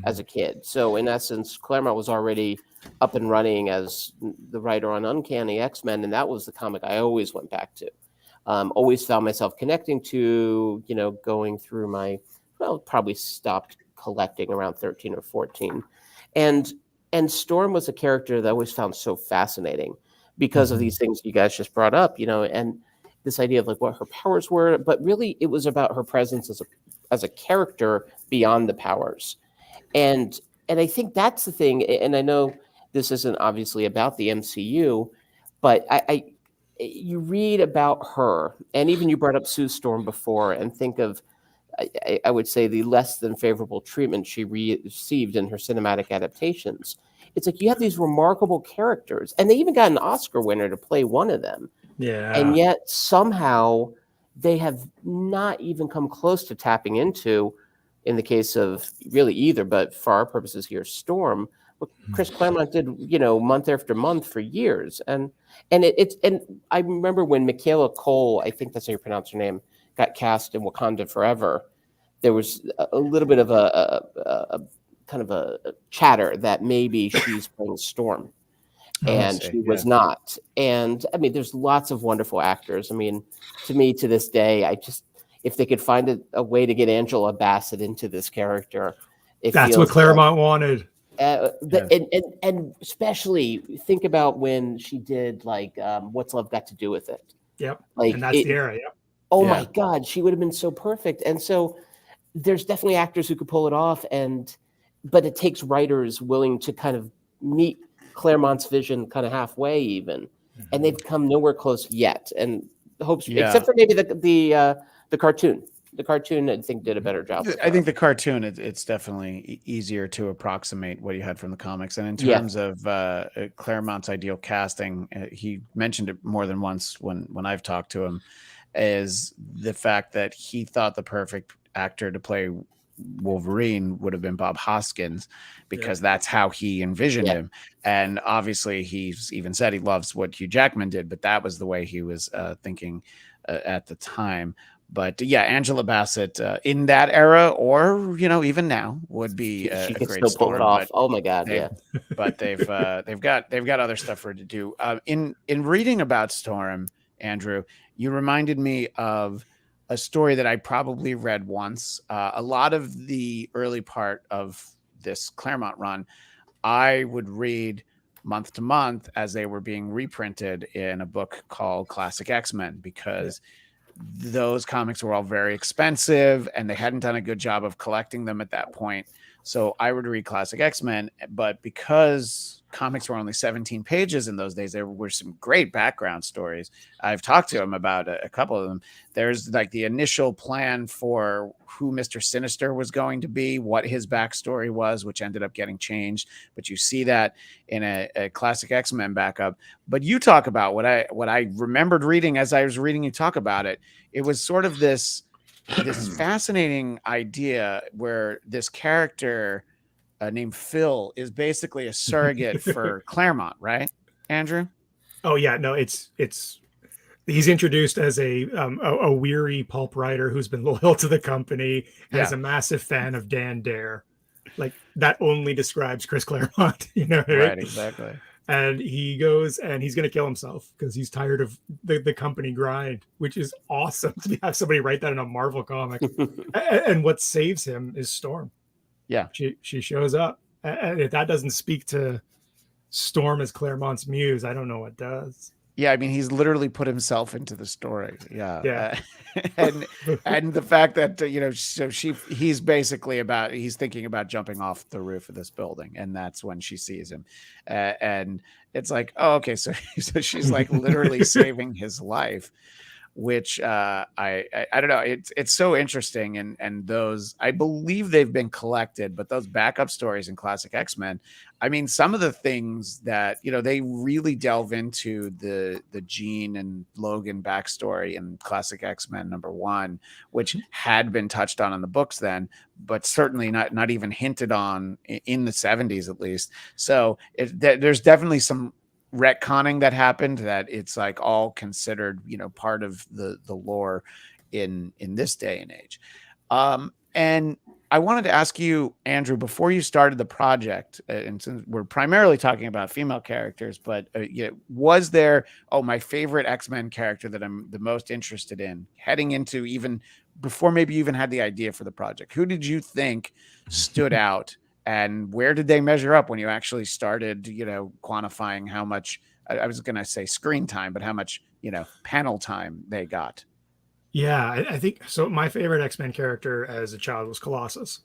S4: as a kid. So in essence, Claremont was already up and running as the writer on Uncanny X-Men, and that was the comic I always went back to. Always found myself connecting to, going through probably stopped collecting around 13 or 14. And Storm was a character that I always found so fascinating because of these things you guys just brought up, and this idea of like what her powers were, but really it was about her presence as a character beyond the powers. And I think that's the thing. And I know this isn't obviously about the MCU, but you read about her, and even you brought up Sue Storm before, and think of, I would say, the less than favorable treatment she received in her cinematic adaptations. It's like you have these remarkable characters, and they even got an Oscar winner to play one of them.
S2: Yeah.
S4: And yet somehow they have not even come close to tapping into, in the case of really either, but for our purposes here, Storm, what Chris Claremont did, month after month for years. And I remember when Michaela Cole, I think that's how you pronounce her name, got cast in Wakanda Forever, there was a little bit of a kind of a chatter that maybe she's playing Storm. And she was not. And I mean, there's lots of wonderful actors. I mean, to me, to this day, if they could find a way to get Angela Bassett into this character,
S2: that's what Claremont wanted.
S4: And especially think about when she did What's Love Got to Do with It?
S2: Yep. And that's the era. Yep.
S4: Oh my God, she would have been so perfect. And so there's definitely actors who could pull it off, but it takes writers willing to kind of meet Claremont's vision kind of halfway even, and they've come nowhere close yet. And hopes, except for maybe the cartoon. The cartoon, I think, did a better job.
S1: I think the cartoon, it's definitely easier to approximate what you had from the comics. And in terms of Claremont's ideal casting, he mentioned it more than once when I've talked to him, is the fact that he thought the perfect actor to play Wolverine would have been Bob Hoskins, because that's how he envisioned him. And obviously he's even said he loves what Hugh Jackman did, but that was the way he was thinking at the time. But Angela Bassett in that era, or even now, would be a great
S4: still pull it off. Oh my God,
S1: But they've got other stuff for her to do. In reading about Storm, Andrew, you reminded me of a story that I probably read once. A lot of the early part of this Claremont run, I would read month to month as they were being reprinted in a book called Classic X-Men, because those comics were all very expensive and they hadn't done a good job of collecting them at that point. So I would read Classic X-Men, but because comics were only 17 pages in those days, there were some great background stories. I've talked to him about a couple of them. There's like the initial plan for who Mr. Sinister was going to be, what his backstory was, which ended up getting changed. But you see that in a Classic X-Men backup. But you talk about what I remembered reading as I was reading you talk about it. It was sort of this fascinating idea where this character named Phil is basically a surrogate for Claremont, right, Andrew?
S2: Oh yeah, no, it's he's introduced as a weary pulp writer who's been loyal to the company and is a massive fan of Dan Dare. Like, that only describes Chris Claremont,
S1: Right, exactly.
S2: And he goes and he's going to kill himself because he's tired of the company grind, which is awesome to have somebody write that in a Marvel comic. And what saves him is Storm.
S1: Yeah.
S2: She shows up. And if that doesn't speak to Storm as Claremont's muse, I don't know what does.
S1: Yeah, I mean, he's literally put himself into the story.
S2: Yeah.
S1: And the fact that he's basically he's thinking about jumping off the roof of this building, and that's when she sees him, and it's like, oh, okay, so she's like literally saving his life, which I don't know, it's so interesting, and those, I believe they've been collected, but those backup stories in Classic X-Men, I mean, some of the things that they really delve into the Jean and Logan backstory in Classic X-Men #1, which had been touched on in the books then, but certainly not even hinted on in the 70s at least. So there's definitely some retconning that happened that it's like all considered part of the lore in this day and age. And I wanted to ask you, Andrew, before you started the project, and since we're primarily talking about female characters, but was there, my favorite X-Men character that I'm the most interested in heading into, even before maybe you even had the idea for the project? Who did you think stood out, and where did they measure up when you actually started, quantifying how much, I was going to say screen time, but how much, panel time they got?
S2: Yeah, I think so. My favorite X-Men character as a child was Colossus.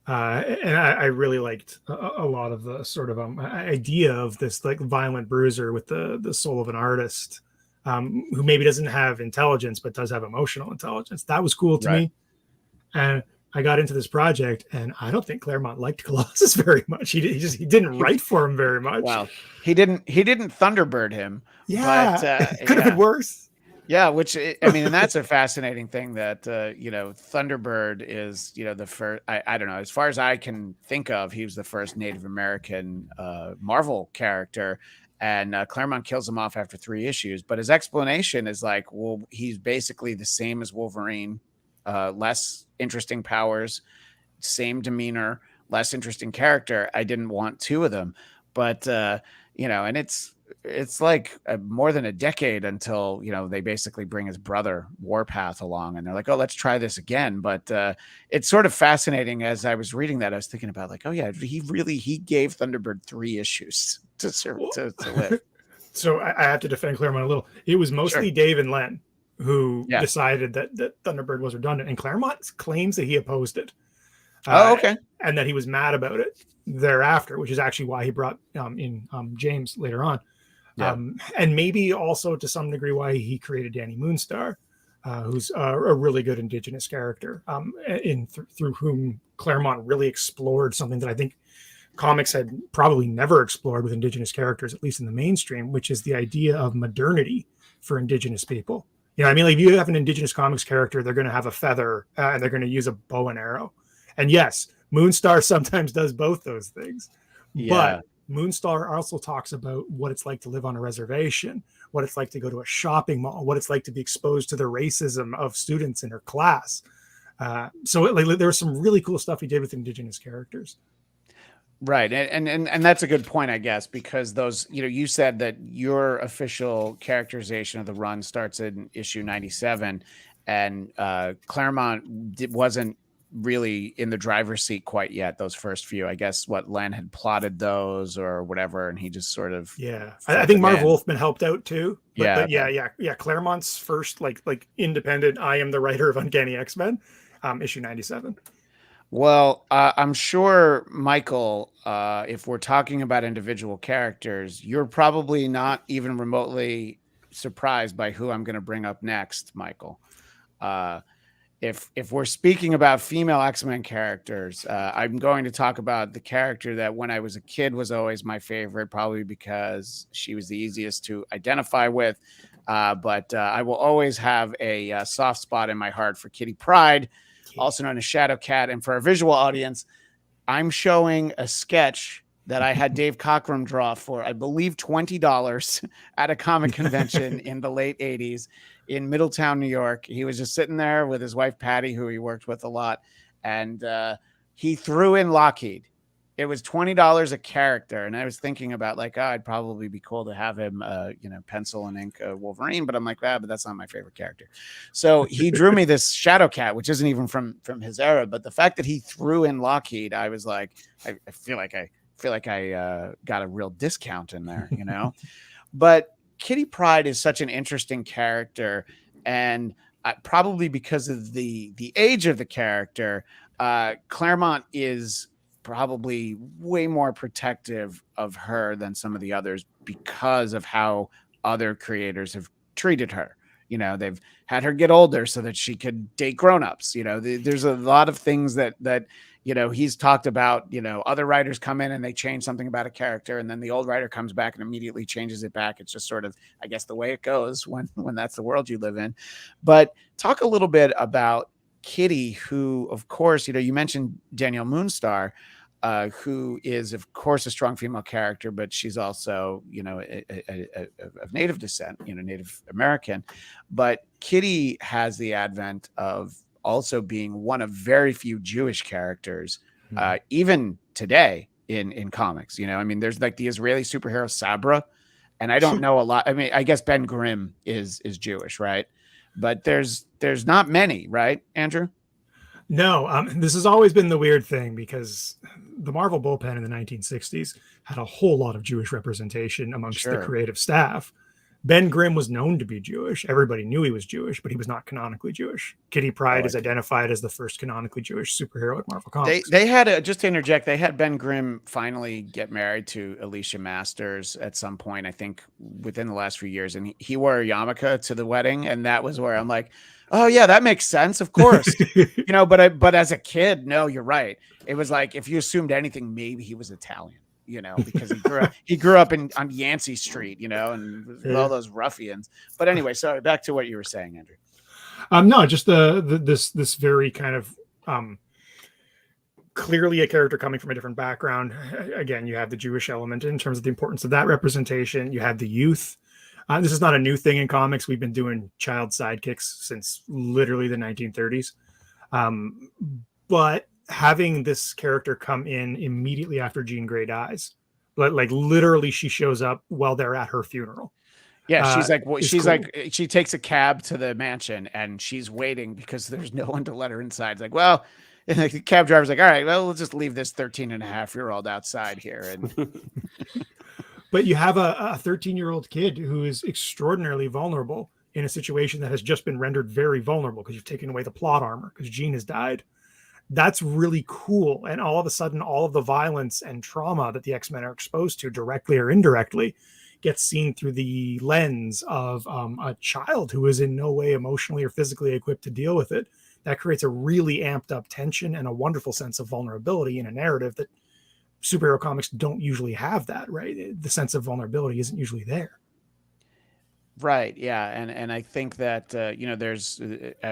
S2: And I really liked a lot of the sort of idea of this like violent bruiser with the soul of an artist, who maybe doesn't have intelligence but does have emotional intelligence. That was cool to me. And I got into this project, and I don't think Claremont liked Colossus very much. He didn't write for him very much.
S1: Well, he didn't Thunderbird him.
S2: Yeah,
S1: but,
S2: it could have been worse.
S1: Yeah, which I mean, and that's a fascinating thing that Thunderbird is the first. I don't know, as far as I can think of, he was the first Native American Marvel character, and Claremont kills him off after 3 issues. But his explanation is like, well, he's basically the same as Wolverine, less interesting powers, same demeanor, less interesting character. I didn't want 2 of them, but and it's like more than a decade until they basically bring his brother Warpath along, and they're like, oh, let's try this again. But it's sort of fascinating. As I was reading that, I was thinking about like, oh yeah, he gave Thunderbird 3 issues to live.
S2: So I have to defend Claremont a little. It was mostly Dave and Len who decided that Thunderbird was redundant, and Claremont claims that he opposed it.
S1: Okay.
S2: And that he was mad about it thereafter, which is actually why he brought in James later on.
S1: Yeah.
S2: And maybe also to some degree why he created Danny Moonstar, who's a really good Indigenous character, through whom Claremont really explored something that I think comics had probably never explored with Indigenous characters, at least in the mainstream, which is the idea of modernity for Indigenous people. Like if you have an Indigenous comics character, they're going to have a feather and they're going to use a bow and arrow. And yes, Moonstar sometimes does both those things.
S1: Yeah.
S2: But Moonstar also talks about what it's like to live on a reservation, what it's like to go to a shopping mall, what it's like to be exposed to the racism of students in her class. So there was some really cool stuff he did with Indigenous characters.
S1: Right. And that's a good point, I guess, because those, you said that your official characterization of the run starts in issue 97, and Claremont wasn't really in the driver's seat quite yet. Those first few, I guess, Len had plotted those or whatever, and he just sort of
S2: I think Marv Wolfman helped out too. But
S1: yeah.
S2: Claremont's first like independent, I am the writer of Uncanny X-Men, issue 97.
S1: Well, I'm sure, Michael, if we're talking about individual characters, you're probably not even remotely surprised by who I'm going to bring up next, Michael. If we're speaking about female X-Men characters, I'm going to talk about the character that when I was a kid was always my favorite, probably because she was the easiest to identify with. But I will always have a soft spot in my heart for Kitty Pryde, also known as Shadow Cat. And for our visual audience, I'm showing a sketch that I had Dave Cockrum draw for, I believe, $20 at a comic convention in the late 80s in Middletown, New York. He was just sitting there with his wife, Patty, who he worked with a lot. And he threw in Lockheed. It was $20 a character. And I was thinking about like, it'd probably be cool to have him, pencil and ink Wolverine. But I'm like, but that's not my favorite character. So he drew me this Shadow Cat, which isn't even from his era. But the fact that he threw in Lockheed, I was like, I feel like I got a real discount in there, But Kitty Pryde is such an interesting character, and probably because of the age of the character, Claremont is probably way more protective of her than some of the others because of how other creators have treated her. They've had her get older so that she could date grownups. There's a lot of things that he's talked about. Other writers come in and they change something about a character, and then the old writer comes back and immediately changes it back. It's just sort of, I guess, the way it goes when that's the world you live in. But talk a little bit about Kitty, who, of course, you mentioned Danielle Moonstar, who is, of course, a strong female character, but she's also, of Native descent, Native American. But Kitty has the advent of also being one of very few Jewish characters, even today in comics. You know, I mean, there's like the Israeli superhero Sabra, and I don't know a lot. I mean, I guess Ben Grimm is Jewish, right? But there's not many, right, Andrew?
S2: No, this has always been the weird thing because the Marvel bullpen in the 1960s had a whole lot of Jewish representation amongst the creative staff. Ben Grimm was known to be Jewish. Everybody knew he was Jewish, but he was not canonically Jewish. Kitty Pryde is identified as the first canonically Jewish superhero at Marvel Comics.
S1: They had just to interject, they had Ben Grimm finally get married to Alicia Masters at some point, I think within the last few years, and he wore a yarmulke to the wedding, and that was where I'm like, oh yeah, that makes sense, of course. You know, but as a kid, no, you're right. It was like if you assumed anything, maybe he was Italian. You know, because he grew up on Yancey Street, you know, and all those ruffians. But anyway, sorry, back to what you were saying, Andrew.
S2: No, just this very kind of clearly a character coming from a different background. Again, you have the Jewish element in terms of the importance of that representation. You have the youth. This is not a new thing in comics. We've been doing child sidekicks since literally the 1930s. But having this character come in immediately after Jean Grey dies, like literally she shows up while they're at her funeral.
S1: Yeah, she's like she takes a cab to the mansion and she's waiting because there's no one to let her inside. It's like, well, and the cab driver's like, all right, well, we'll just leave this 13-and-a-half-year-old outside here. And
S2: but you have a 13-year-old kid who is extraordinarily vulnerable in a situation that has just been rendered very vulnerable because you've taken away the plot armor because Jean has died. That's really cool. And all of a sudden, all of the violence and trauma that the X-Men are exposed to directly or indirectly gets seen through the lens of a child who is in no way emotionally or physically equipped to deal with it. That creates a really amped up tension and a wonderful sense of vulnerability in a narrative that superhero comics don't usually have that, right? The sense of vulnerability isn't usually there.
S1: Right. Yeah. And I think that, you know, there's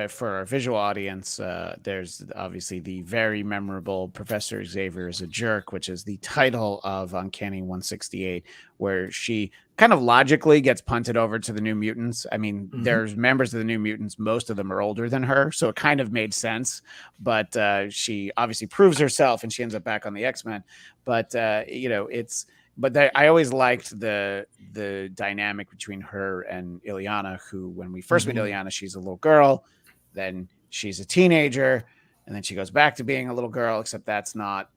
S1: for our visual audience, there's obviously the very memorable Professor Xavier is a Jerk, which is the title of Uncanny 168, where she kind of logically gets punted over to the New Mutants. I mean, there's members of the New Mutants. Most of them are older than her. So it kind of made sense. But she obviously proves herself and she ends up back on the X-Men. But, you know, I always liked the dynamic between her and Ileana, who when we first meet Ileana, she's a little girl, then she's a teenager, and then she goes back to being a little girl, except that's not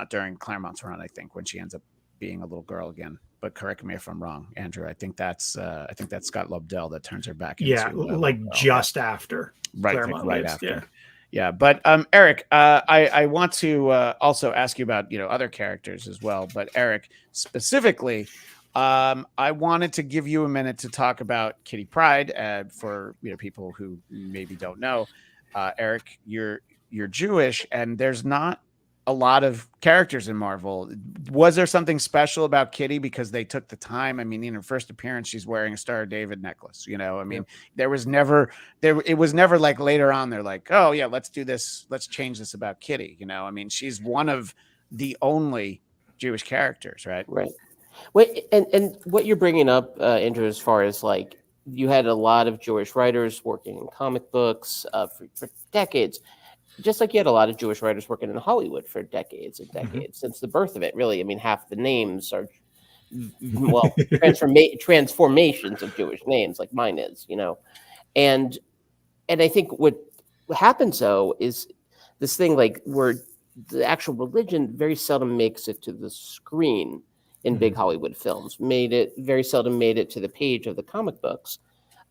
S1: during Claremont's run, I think, when she ends up being a little girl again. But correct me if I'm wrong, Andrew. I think that's Scott Lobdell that turns her back into
S2: just after.
S1: Right after. Yeah. Yeah, but Eric, I want to also ask you about, you know, other characters as well. But Eric, specifically, I wanted to give you a minute to talk about Kitty Pryde for, you know, people who maybe don't know. Eric, you're Jewish, and there's not a lot of characters in Marvel. Was there something special about Kitty because they took the time? I mean, in her first appearance, she's wearing a Star of David necklace. You know, I mean, it was never like later on they're like, oh yeah, let's do this. Let's change this about Kitty. You know, I mean, she's one of the only Jewish characters, right?
S4: Right. Wait, and what you're bringing up, Andrew, as far as like you had a lot of Jewish writers working in comic books for decades. Just like you had a lot of Jewish writers working in Hollywood for decades and decades since the birth of it, really. I mean, half the names are, well, transformations of Jewish names, like mine is, you know. And I think what happens, though, is this thing like where the actual religion very seldom makes it to the screen in big Hollywood films. Very seldom made it to the page of the comic books.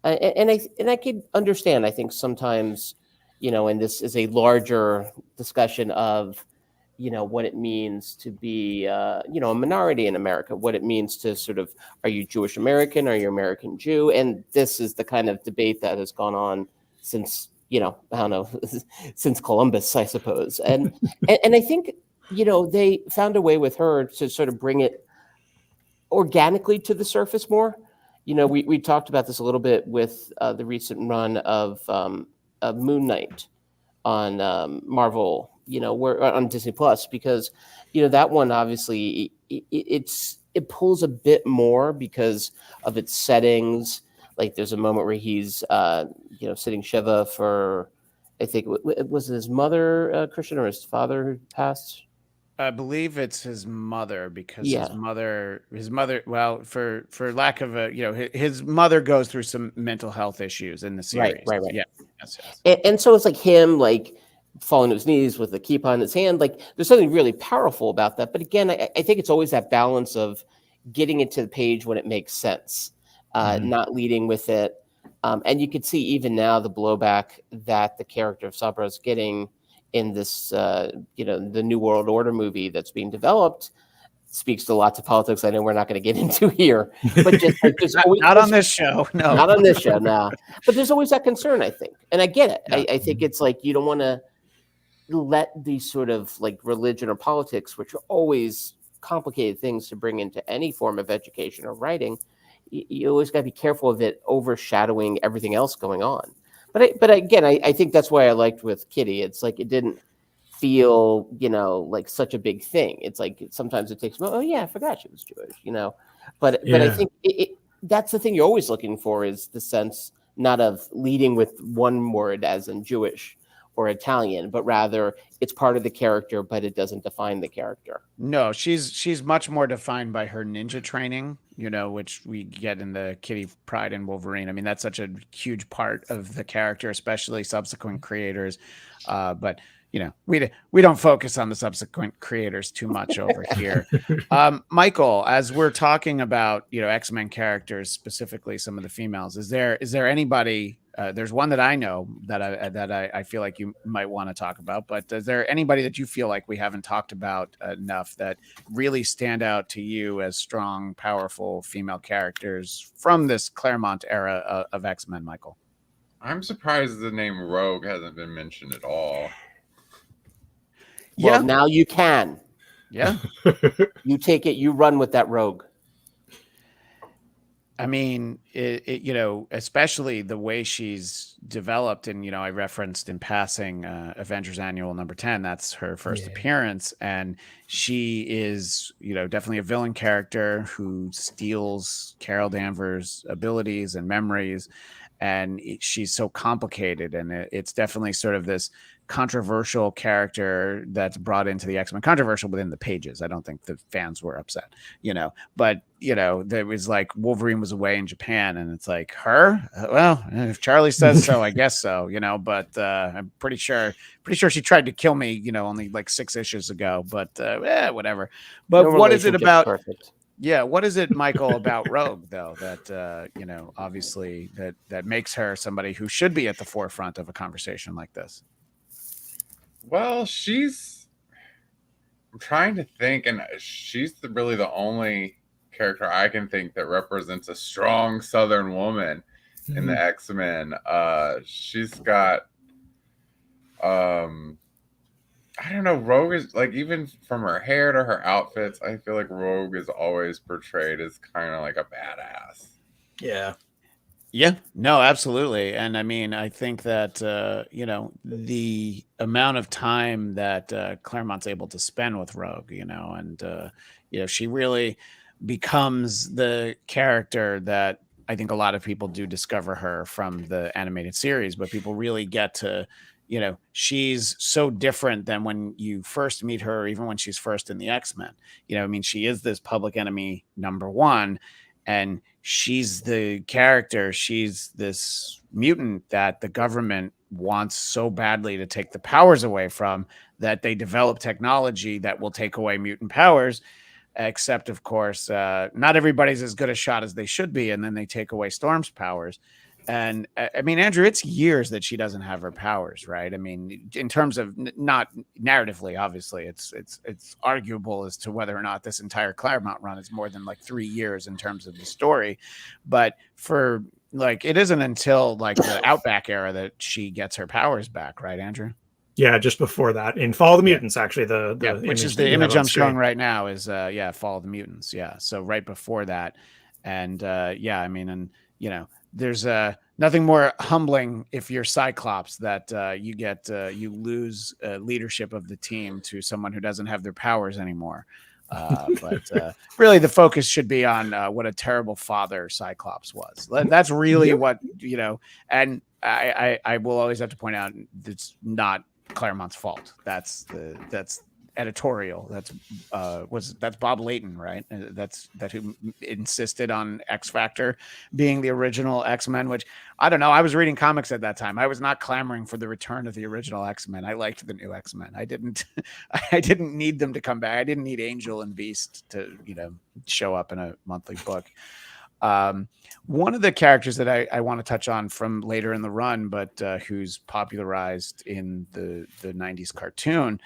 S4: And I could understand, I think, sometimes, you know, and this is a larger discussion of, you know, what it means to be, you know, a minority in America, what it means to sort of, are you Jewish American? Are you American Jew? And this is the kind of debate that has gone on since, you know, I don't know, since Columbus, I suppose. And I think, you know, they found a way with her to sort of bring it organically to the surface more. You know, we talked about this a little bit with the recent run of Moon Knight on Marvel, you know, we're on Disney Plus, because, you know, that one obviously it pulls a bit more because of its settings. Like there's a moment where he's, you know, sitting Shiva for, I think was his mother Christian or his father who passed.
S1: I believe it's his mother, because
S4: Yeah.
S1: his mother, well, for lack of a, his mother goes through some mental health issues in the series.
S4: Right.
S1: Yeah. Yes.
S4: And so it's like him, like falling to his knees with the keep on his hand. Like there's something really powerful about that. But again, I think it's always that balance of getting it to the page when it makes sense, not leading with it. And you could see even now the blowback that the character of Sabra is getting in this, the New World Order movie that's being developed, speaks to lots of politics I know we're not going to get into here, but just like there's
S1: not on this show, no,
S4: not on this show, no. But there's always that concern, I think, and I get it.
S1: Yeah.
S4: I think it's like you don't want to let these sort of like religion or politics, which are always complicated things to bring into any form of education or writing. You always got to be careful of it overshadowing everything else going on. But again, I think that's why I liked with Kitty. It's like it didn't feel, like such a big thing. It's like sometimes it takes, oh yeah, I forgot she was Jewish, But I think that's the thing you're always looking for, is the sense not of leading with one word as in Jewish or Italian, but rather it's part of the character, but it doesn't define the character.
S1: No, she's much more defined by her ninja training, which we get in the Kitty Pryde and Wolverine. I mean, that's such a huge part of the character, especially subsequent creators. But we don't focus on the subsequent creators too much over here. Michael, as we're talking about, X-Men characters, specifically some of the females, is there anybody? There's one that I know that I feel like you might want to talk about, but is there anybody that you feel like we haven't talked about enough that really stand out to you as strong, powerful female characters from this Claremont era of X-Men, Michael?
S3: I'm surprised the name Rogue hasn't been mentioned at all.
S4: Well, now you can.
S1: Yeah.
S4: You take it, you run with that Rogue.
S1: I mean, especially the way she's developed, and I referenced in passing Avengers Annual number 10. That's her first appearance, and she is, definitely a villain character who steals Carol Danvers' abilities and memories, and she's so complicated, and it's definitely sort of this controversial character that's brought into the X-Men. Controversial within the pages. I don't think the fans were upset, but there was like Wolverine was away in Japan, and it's like, her, well, if Charlie says so, I guess so, but I'm pretty sure she tried to kill me, only like 6 issues ago, but whatever. But
S4: no,
S1: what is it about?
S4: Perfect.
S1: Yeah, what is it, Michael, about Rogue, though, that obviously that makes her somebody who should be at the forefront of a conversation like this?
S3: Well, I'm trying to think, and she's really the only character I can think that represents a strong Southern woman in the X-Men. She's got, I don't know, Rogue is like, even from her hair to her outfits, I feel like Rogue is always portrayed as kind of like a badass.
S1: Yeah, no, absolutely. And I mean, I think that, the amount of time that Claremont's able to spend with Rogue, and, she really becomes the character that I think a lot of people do discover her from the animated series, but people really get to, she's so different than when you first meet her, even when she's first in the X-Men. I mean, she is this public enemy number 1. And she's the character. She's this mutant that the government wants so badly to take the powers away from, that they develop technology that will take away mutant powers. Except, of course, not everybody's as good a shot as they should be. And then they take away Storm's powers. And I mean, Andrew, it's years that she doesn't have her powers, right? I mean, in terms of not narratively, obviously, it's arguable as to whether or not this entire Claremont run is more than like 3 years in terms of the story. But for like, it isn't until like the Outback era that she gets her powers back, right, Andrew?
S2: Yeah, just before that, in Fall of the Mutants, actually,
S1: which is the image I'm showing right now is Fall of the Mutants. Yeah, so right before that, and I mean, and there's nothing more humbling if you're Cyclops that you lose leadership of the team to someone who doesn't have their powers anymore. But really, the focus should be on what a terrible father Cyclops was. That's really what, and I will always have to point out it's not Claremont's fault. That's editorial. That's Bob Layton, right? That's who insisted on X Factor being the original X-Men, which I don't know. I was reading comics at that time. I was not clamoring for the return of the original X-Men. I liked the new X-Men. I didn't need them to come back. I didn't need Angel and Beast to, show up in a monthly book. One of the characters that I want to touch on from later in the run, but who's popularized in the 90s cartoon,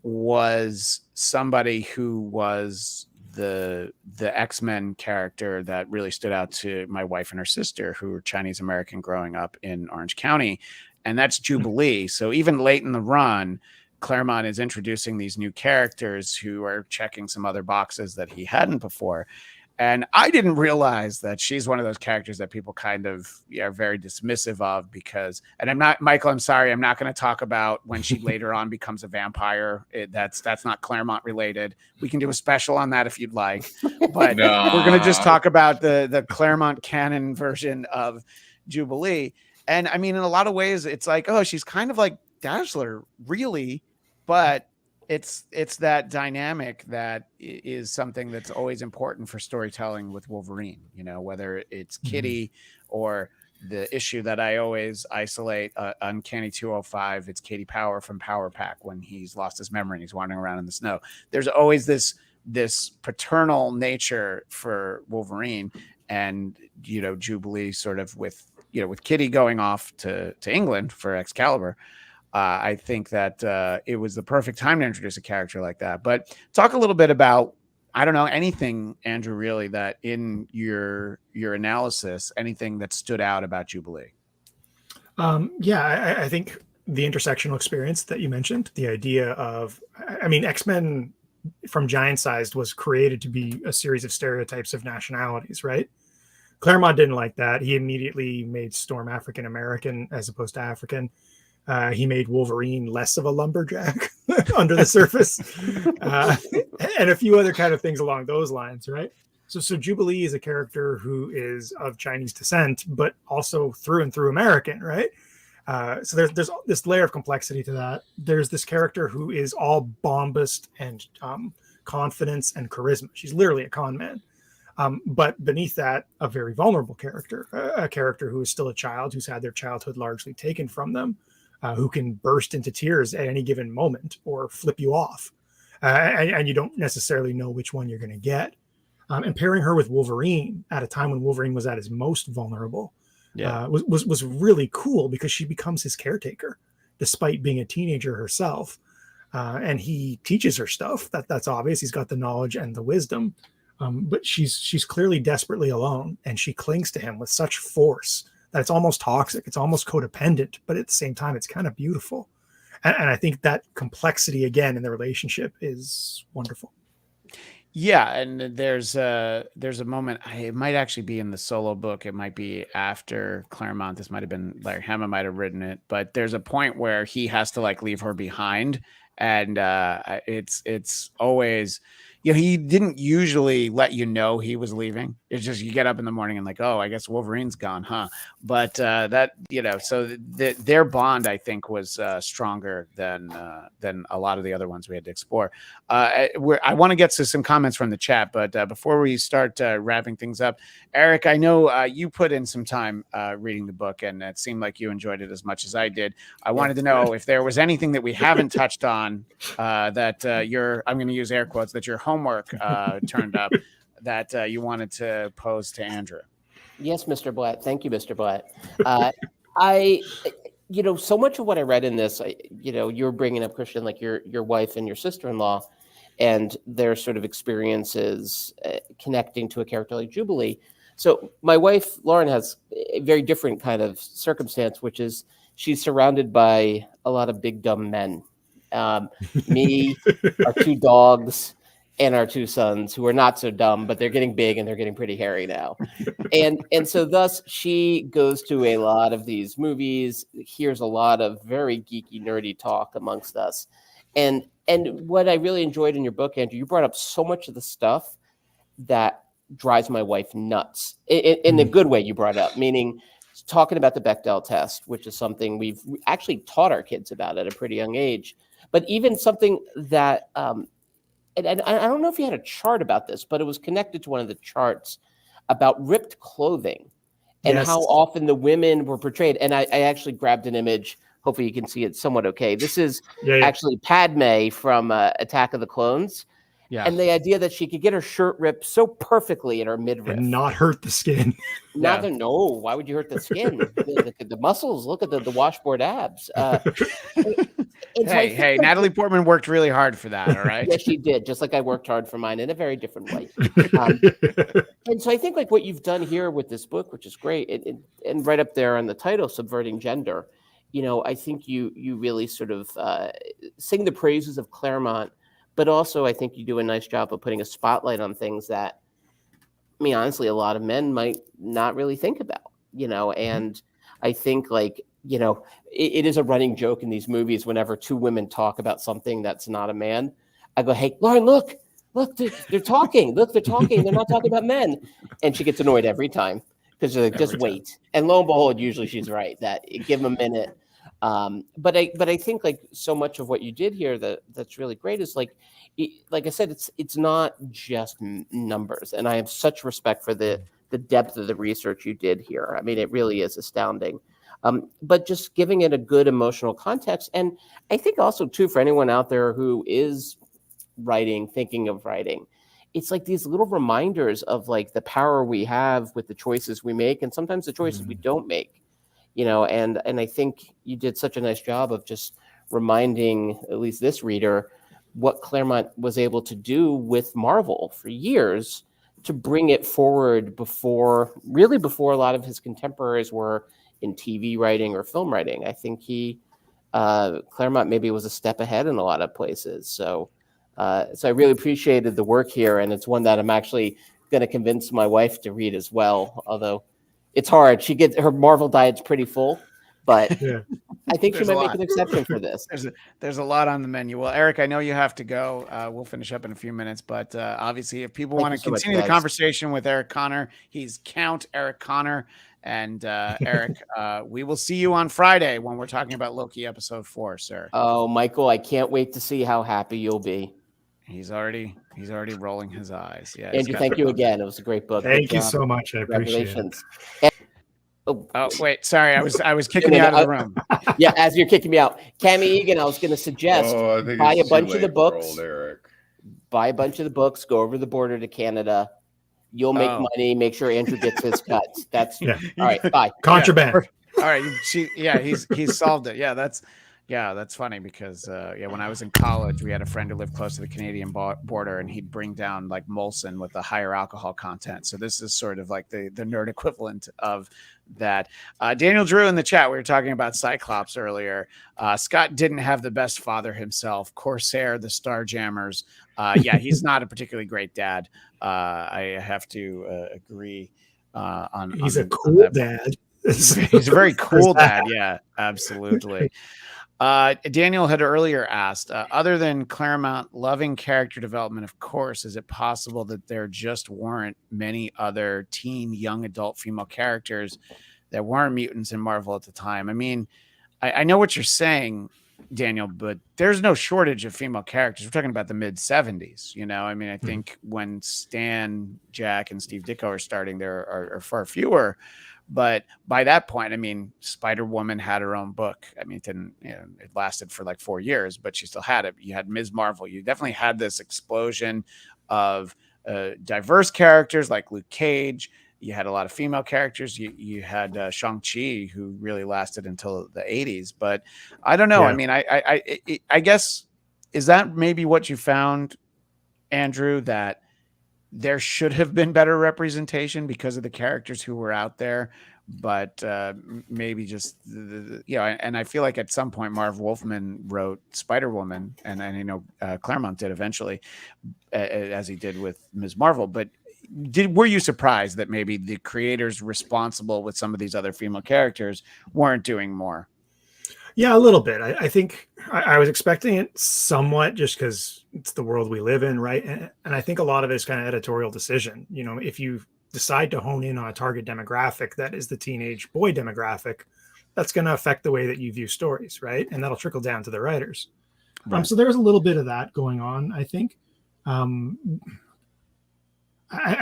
S1: was somebody who was the X-Men character that really stood out to my wife and her sister, who were Chinese American growing up in Orange County, and that's Jubilee. So even late in the run, Claremont is introducing these new characters who are checking some other boxes that he hadn't before. And I didn't realize that she's one of those characters that people kind of are very dismissive of because, and I'm not, Michael, I'm sorry, I'm not going to talk about when she later on becomes a vampire. That's not Claremont related. We can do a special on that if you'd like, but we're going to just talk about the Claremont canon version of Jubilee. And I mean, in a lot of ways, it's like, oh, she's kind of like Dazzler, really, but it's that dynamic that is something that's always important for storytelling with Wolverine, whether it's Kitty or the issue that I always isolate, Uncanny 205, it's Katie Power from Power Pack when he's lost his memory and he's wandering around in the snow. There's always this paternal nature for Wolverine, and Jubilee sort of with Kitty going off to England for Excalibur. I think that it was the perfect time to introduce a character like that. But talk a little bit about, I don't know, anything, Andrew, really, that in your analysis, anything that stood out about Jubilee.
S2: I think the intersectional experience that you mentioned, the idea of, X-Men from Giant Sized was created to be a series of stereotypes of nationalities, right? Claremont didn't like that. He immediately made Storm African American as opposed to African. He made Wolverine less of a lumberjack under the surface, and a few other kind of things along those lines, right? So Jubilee is a character who is of Chinese descent, but also through and through American, right? So there's this layer of complexity to that. There's this character who is all bombast and confidence and charisma. She's literally a con man. But beneath that, a very vulnerable character, a character who is still a child, who's had their childhood largely taken from them, who can burst into tears at any given moment or flip you off. And you don't necessarily know which one you're going to get. And pairing her with Wolverine at a time when Wolverine was at his most vulnerable was really cool because she becomes his caretaker, despite being a teenager herself. And he teaches her stuff. That's obvious. He's got the knowledge and the wisdom. But she's clearly desperately alone, and she clings to him with such force that it's almost toxic. It's almost codependent, but at the same time, it's kind of beautiful. And I think that complexity again in the relationship is wonderful.
S1: Yeah, and there's a moment. It might actually be in the solo book. It might be after Claremont. This might have been Larry Hama might have written it, but there's a point where he has to leave her behind, and it's always. He didn't usually let you know he was leaving. It's just you get up in the morning and oh, I guess Wolverine's gone, huh? But so their bond, I think, was stronger than a lot of the other ones we had to explore. I want to get to some comments from the chat, but before we start wrapping things up, Eric, I know you put in some time reading the book, and it seemed like you enjoyed it as much as I did. I wanted to know if there was anything that we haven't touched on that I'm going to use air quotes, that your homework turned up that you wanted to pose to Andrew.
S4: Yes, Mr. Blatt. Thank you, Mr. Blatt. So much of what I read in this, you're bringing up, Christian, your wife and your sister-in-law and their sort of experiences connecting to a character like Jubilee. So my wife, Lauren, has a very different kind of circumstance, which is she's surrounded by a lot of big, dumb men. Me, our two dogs, and our two sons, who are not so dumb, but they're getting big and they're getting pretty hairy now. And so thus she goes to a lot of these movies, hears a lot of very geeky, nerdy talk amongst us. And what I really enjoyed in your book, Andrew, you brought up so much of the stuff that drives my wife nuts in the good way you brought up, meaning talking about the Bechdel test, which is something we've actually taught our kids about at a pretty young age, but even something that, and I don't know if you had a chart about this, but it was connected to one of the charts about ripped clothing and how often the women were portrayed. And I actually grabbed an image. Hopefully you can see it somewhat okay. This is actually Padme from Attack of the Clones. Yeah. And the idea that she could get her shirt ripped so perfectly in her midriff.
S2: And not hurt the skin.
S4: No, why would you hurt the skin? the muscles, look at the washboard abs.
S1: Hey, Natalie Portman worked really hard for that, all right?
S4: Yes, she did, just like I worked hard for mine in a very different way. And so I think like what you've done here with this book, which is great, and right up there on the title, Subverting Gender, I think you really sort of sing the praises of Claremont, but also I think you do a nice job of putting a spotlight on things that, I mean, honestly, a lot of men might not really think about, and I think like, it is a running joke in these movies whenever two women talk about something that's not a man. I go, hey, Lauren, look, they're talking. Look, they're talking. They're not talking about men. And she gets annoyed every time because they're like, just wait. And lo and behold, usually she's right. That give them a minute. But I think like so much of what you did here that's really great is like I said, it's not just numbers. And I have such respect for the depth of the research you did here. I mean, it really is astounding. But just giving it a good emotional context. And I think also, too, for anyone out there who is thinking of writing, it's like these little reminders of like the power we have with the choices we make and sometimes the choices we don't make, and I think you did such a nice job of just reminding at least this reader what Claremont was able to do with Marvel for years to bring it forward before a lot of his contemporaries were in TV writing or film writing. I think Claremont maybe was a step ahead in a lot of places. So I really appreciated the work here. And it's one that I'm actually going to convince my wife to read as well. Although it's hard. Her Marvel diet's pretty full, but I think she might make an exception for this.
S1: There's a lot on the menu. Well, Eric, I know you have to go. We'll finish up in a few minutes, but obviously if people want to continue the conversation with Eric Connor, he's Count Eric Connor. And Eric, we will see you on Friday when we're talking about Loki episode 4, sir.
S4: Oh, Michael, I can't wait to see how happy you'll be.
S1: He's already rolling his eyes. Yeah.
S4: Andrew, thank you again. It was a great book.
S2: Thank you so much. I appreciate it.
S1: Oh, wait, sorry. I was kicking you out of the room.
S4: Yeah, as you're kicking me out. Cammie Egan, I was going to suggest buy a bunch of the books. Buy a bunch of the books, go over the border to Canada. You'll make money. Make sure Andrew gets his cuts. That's all right. Bye.
S2: Contraband.
S1: All right. He's solved it. That's funny because when I was in college, we had a friend who lived close to the Canadian border, and he'd bring down like Molson with a higher alcohol content. So this is sort of like the nerd equivalent of that. Daniel Drew in the chat, we were talking about Cyclops earlier. Scott didn't have the best father himself. Corsair, the Starjammers. He's not a particularly great dad. I have to agree on.
S2: He's a cool dad.
S1: He's a very cool dad. Yeah, absolutely. Daniel had earlier asked, other than Claremont loving character development, of course, is it possible that there just weren't many other teen, young adult female characters that weren't mutants in Marvel at the time? I mean, I know what you're saying, Daniel, but there's no shortage of female characters. We're talking about the mid 70s, I mean, I think when Stan, Jack, and Steve Ditko are starting, there are far fewer. But by that point, I mean, Spider-Woman had her own book. I mean, it lasted for like 4 years, but she still had it. You had Ms. Marvel. You definitely had this explosion of diverse characters like Luke Cage. You had a lot of female characters. You had Shang-Chi, who really lasted until the 80s. But I don't know. Yeah. I mean, I guess, is that maybe what you found, Andrew, that there should have been better representation because of the characters who were out there, but maybe just and I feel like at some point Marv Wolfman wrote Spider-Woman, and Claremont did eventually, as he did with Ms. Marvel. But were you surprised that maybe the creators responsible with some of these other female characters weren't doing more?
S2: Yeah, a little bit. I think I was expecting it somewhat just because it's the world we live in, right? And I think a lot of it is kind of editorial decision. If you decide to hone in on a target demographic that is the teenage boy demographic, that's going to affect the way that you view stories, right? And that'll trickle down to the writers.
S1: Right.
S2: So there's a little bit of that going on, I think. I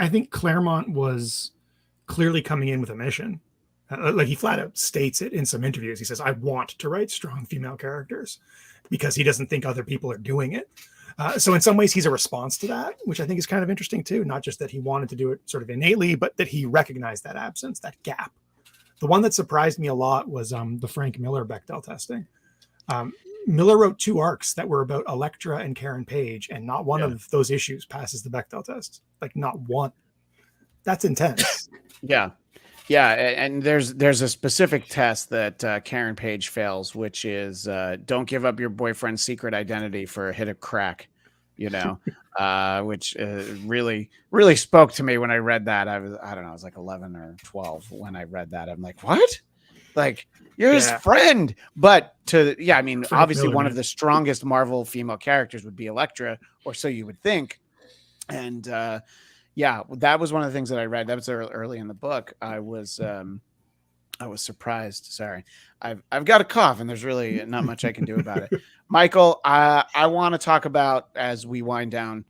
S2: think Claremont was clearly coming in with a mission. Like he flat out states it in some interviews. He says, I want to write strong female characters because he doesn't think other people are doing it. So in some ways, he's a response to that, which I think is kind of interesting too. Not just that he wanted to do it sort of innately, but that he recognized that absence, that gap. The one that surprised me a lot was the Frank Miller Bechdel testing. Miller wrote 2 arcs that were about Elektra and Karen Page, and not one of those issues passes the Bechdel test. Like not one. That's intense.
S1: Yeah. Yeah, and there's a specific test that Karen Page fails, which is don't give up your boyfriend's secret identity for a hit of crack, which really spoke to me when I read that. I don't know, I was like 11 or 12 when I read that. I'm like, what? Like you're his friend, but I mean, Frank obviously Miller, one of the strongest Marvel female characters would be Elektra, or so you would think, and. Yeah, that was one of the things that I read. That was early in the book. I was surprised. Sorry, I've got a cough, and there's really not much I can do about it. Michael, I want to talk about, as we wind down,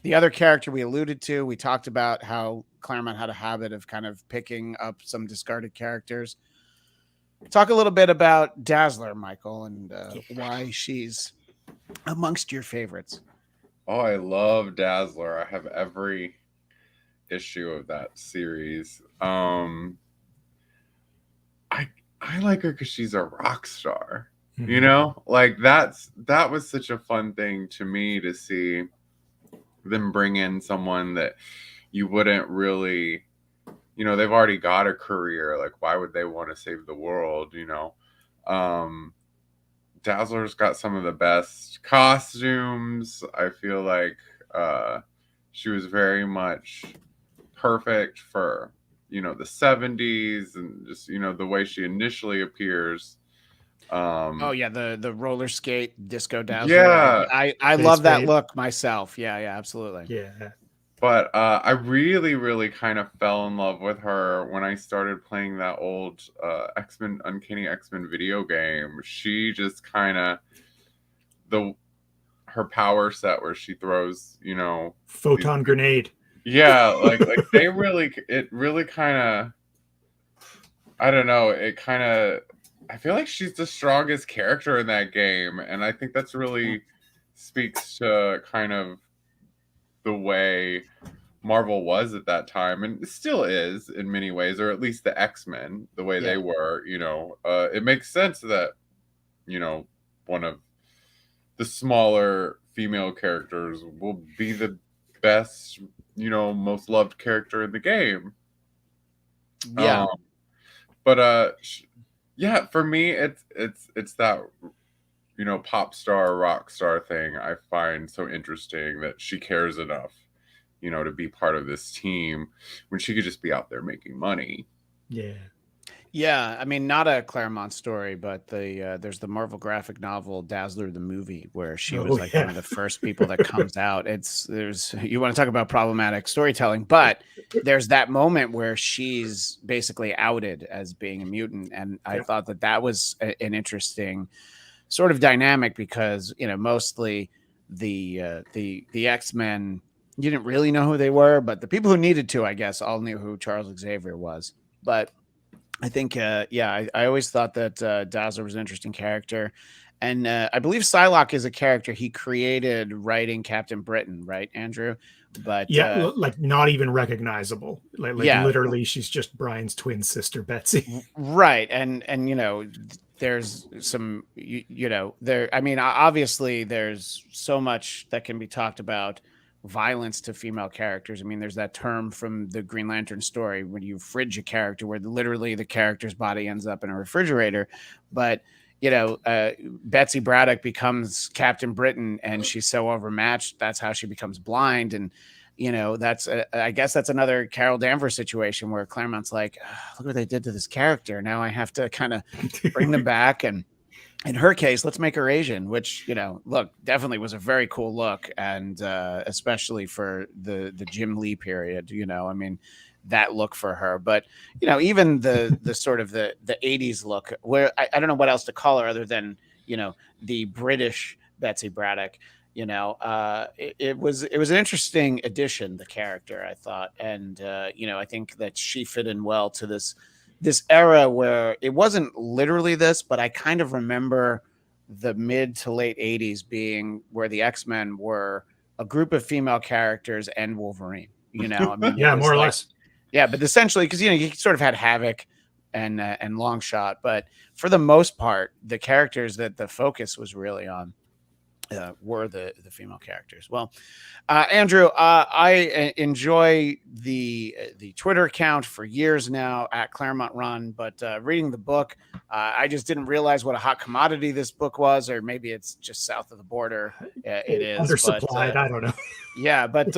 S1: the other character we alluded to. We talked about how Claremont had a habit of kind of picking up some discarded characters. Talk a little bit about Dazzler, Michael, and why she's amongst your favorites.
S3: Oh, I love Dazzler. I have every issue of that series. I like her because she's a rock star. Like that was such a fun thing to me to see them bring in someone that you wouldn't really, they've already got a career. Like, why would they want to save the world? Dazzler's got some of the best costumes. I feel like she was very much perfect for the 70s, and just the way she initially appears.
S1: The roller skate disco Dazzler. I love that look myself. Yeah, absolutely.
S2: Yeah.
S3: But I really, really kind of fell in love with her when I started playing that old X-Men, Uncanny X-Men video game. She just kind of her power set where she throws,
S2: photon grenade.
S3: Yeah, like it really kind of, I don't know, I feel like she's the strongest character in that game, and I think that's really speaks to kind of the way Marvel was at that time, and it still is in many ways, or at least the X-Men, the way they were. It makes sense that one of the smaller female characters will be the best, most loved character in the game. For me, it's that pop star, rock star thing I find so interesting, that she cares enough to be part of this team when she could just be out there making money.
S1: Yeah, I mean, not a Claremont story, but there's the Marvel graphic novel Dazzler the movie, where she was one of the first people that comes out. You want to talk about problematic storytelling, but there's that moment where she's basically outed as being a mutant, and I thought that was an interesting sort of dynamic, because mostly the X-Men, you didn't really know who they were, but the people who needed to, I guess, all knew who Charles Xavier was. But I think, I always thought that Dazzler was an interesting character. And I believe Psylocke is a character he created writing Captain Britain, right, Andrew? But
S2: like not even recognizable. Like literally, she's just Brian's twin sister, Betsy.
S1: Right. And there's some, I mean, obviously there's so much that can be talked about violence to female characters. I mean, there's that term from the Green Lantern story when you fridge a character, where literally the character's body ends up in a refrigerator. But Betsy Braddock becomes Captain Britain, and she's so overmatched. That's how she becomes blind. And that's I guess that's another Carol Danvers situation, where Claremont's like, look what they did to this character. Now I have to kind of bring them back. And in her case, let's make her Asian, which, look, definitely was a very cool look. And especially for the Jim Lee period, I mean, that look for her. But, even the sort of the 80s look, where I don't know what else to call her other than, the British Betsy Braddock. It was an interesting addition, the character, I thought. And, I think that she fit in well to this era where it wasn't literally this, but I kind of remember the mid to late 80s being where the X-Men were a group of female characters and Wolverine, I mean,
S2: yeah, more or less.
S1: Yeah, but essentially, because, you sort of had Havoc and Longshot, but for the most part, the characters that the focus was really on were the female characters. Well, Andrew, I enjoy the Twitter account for years now at Claremont Run, but reading the book, I just didn't realize what a hot commodity this book was, or maybe it's just south of the border. It is
S2: undersupplied. I don't know.
S1: Yeah, but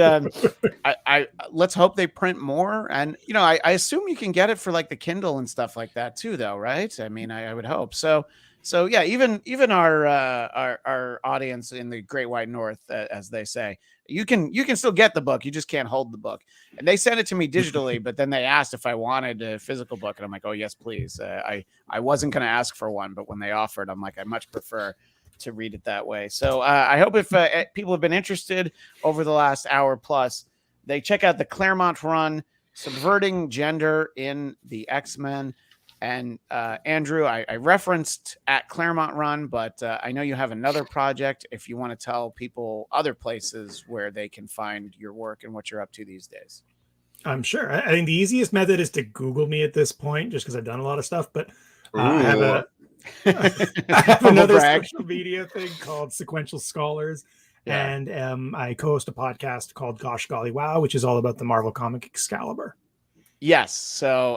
S1: I let's hope they print more, and I assume you can get it for like the Kindle and stuff like that too, though, right? I mean, I would hope so. So yeah, even our audience in the Great White North, as they say, you can still get the book. You just can't hold the book. And they sent it to me digitally, but then they asked if I wanted a physical book, and I'm like, oh yes, please. I wasn't going to ask for one, but when they offered, I'm like, I much prefer to read it that way. So I hope if people have been interested over the last hour plus, they check out the Claremont Run, Subverting Gender in the X-Men. And Andrew, I referenced at Claremont Run, but I know you have another project. If you want to tell people other places where they can find your work and what you're up to these days.
S2: I'm sure. I think the easiest method is to Google me at this point, just because I've done a lot of stuff. But I have another social media thing called Sequential Scholars. Yeah. And I co-host a podcast called Gosh Golly Wow, which is all about the Marvel comic Excalibur.
S1: Yes. So,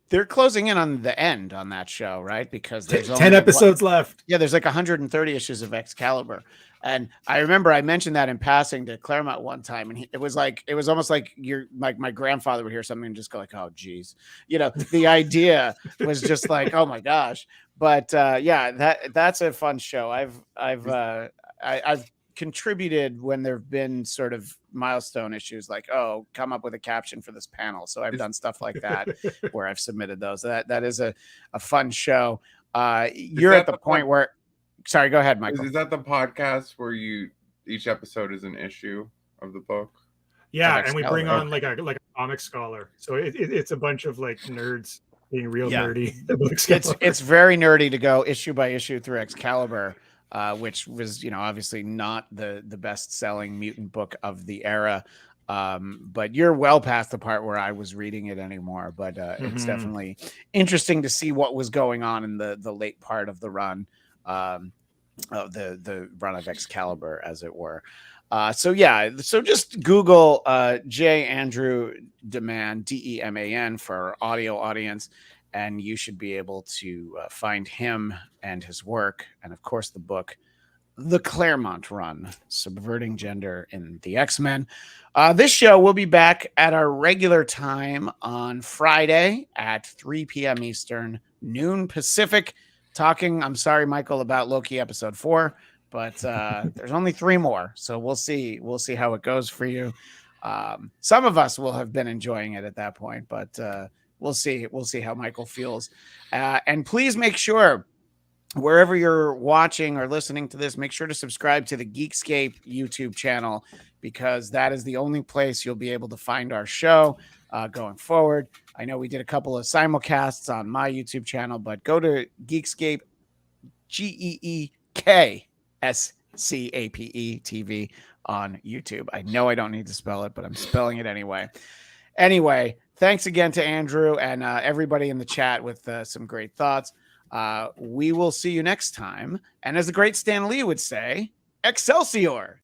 S1: they're closing in on the end on that show, right? Because there's
S2: 10 episodes left.
S1: Yeah, there's like 130 issues of Excalibur. And I remember I mentioned that in passing to Claremont one time, and it was almost like my grandfather would hear something and just go like, "Oh, geez," the idea was just like, "Oh my gosh!" But yeah, that's a fun show. I've contributed when there have been sort of milestone issues, like, oh, come up with a caption for this panel. So I've done stuff like that where I've submitted those. That is a fun show. You're at the point where. Sorry, go ahead, Michael.
S3: Is that the podcast where each episode is an issue of the book?
S2: Yeah, and we bring on like a comic scholar. So it's a bunch of like nerds being real nerdy.
S1: It's very nerdy to go issue by issue through Excalibur, which was obviously not the best selling mutant book of the era. But you're well past the part where I was reading it anymore. But it's definitely interesting to see what was going on in the late part of the run. Of the run of Excalibur, as it were. So just Google J. Andrew Deman, Deman, for our audio audience, and you should be able to find him and his work, and of course the book, The Claremont Run, Subverting Gender in the X-Men. This show will be back at our regular time on Friday at 3 p.m. Eastern, noon Pacific. Talking, I'm sorry, Michael, about Loki episode 4, but there's only 3 more, so we'll see how it goes for you. Some of us will have been enjoying it at that point, but we'll see how Michael feels. And please make sure, wherever you're watching or listening to this, make sure to subscribe to the Geekscape YouTube channel, because that is the only place you'll be able to find our show going forward. I know we did a couple of simulcasts on my YouTube channel, but go to Geekscape, GeekScape TV on YouTube. I know I don't need to spell it, but I'm spelling it anyway. Anyway, thanks again to Andrew and everybody in the chat with some great thoughts. We will see you next time. And as the great Stan Lee would say, Excelsior!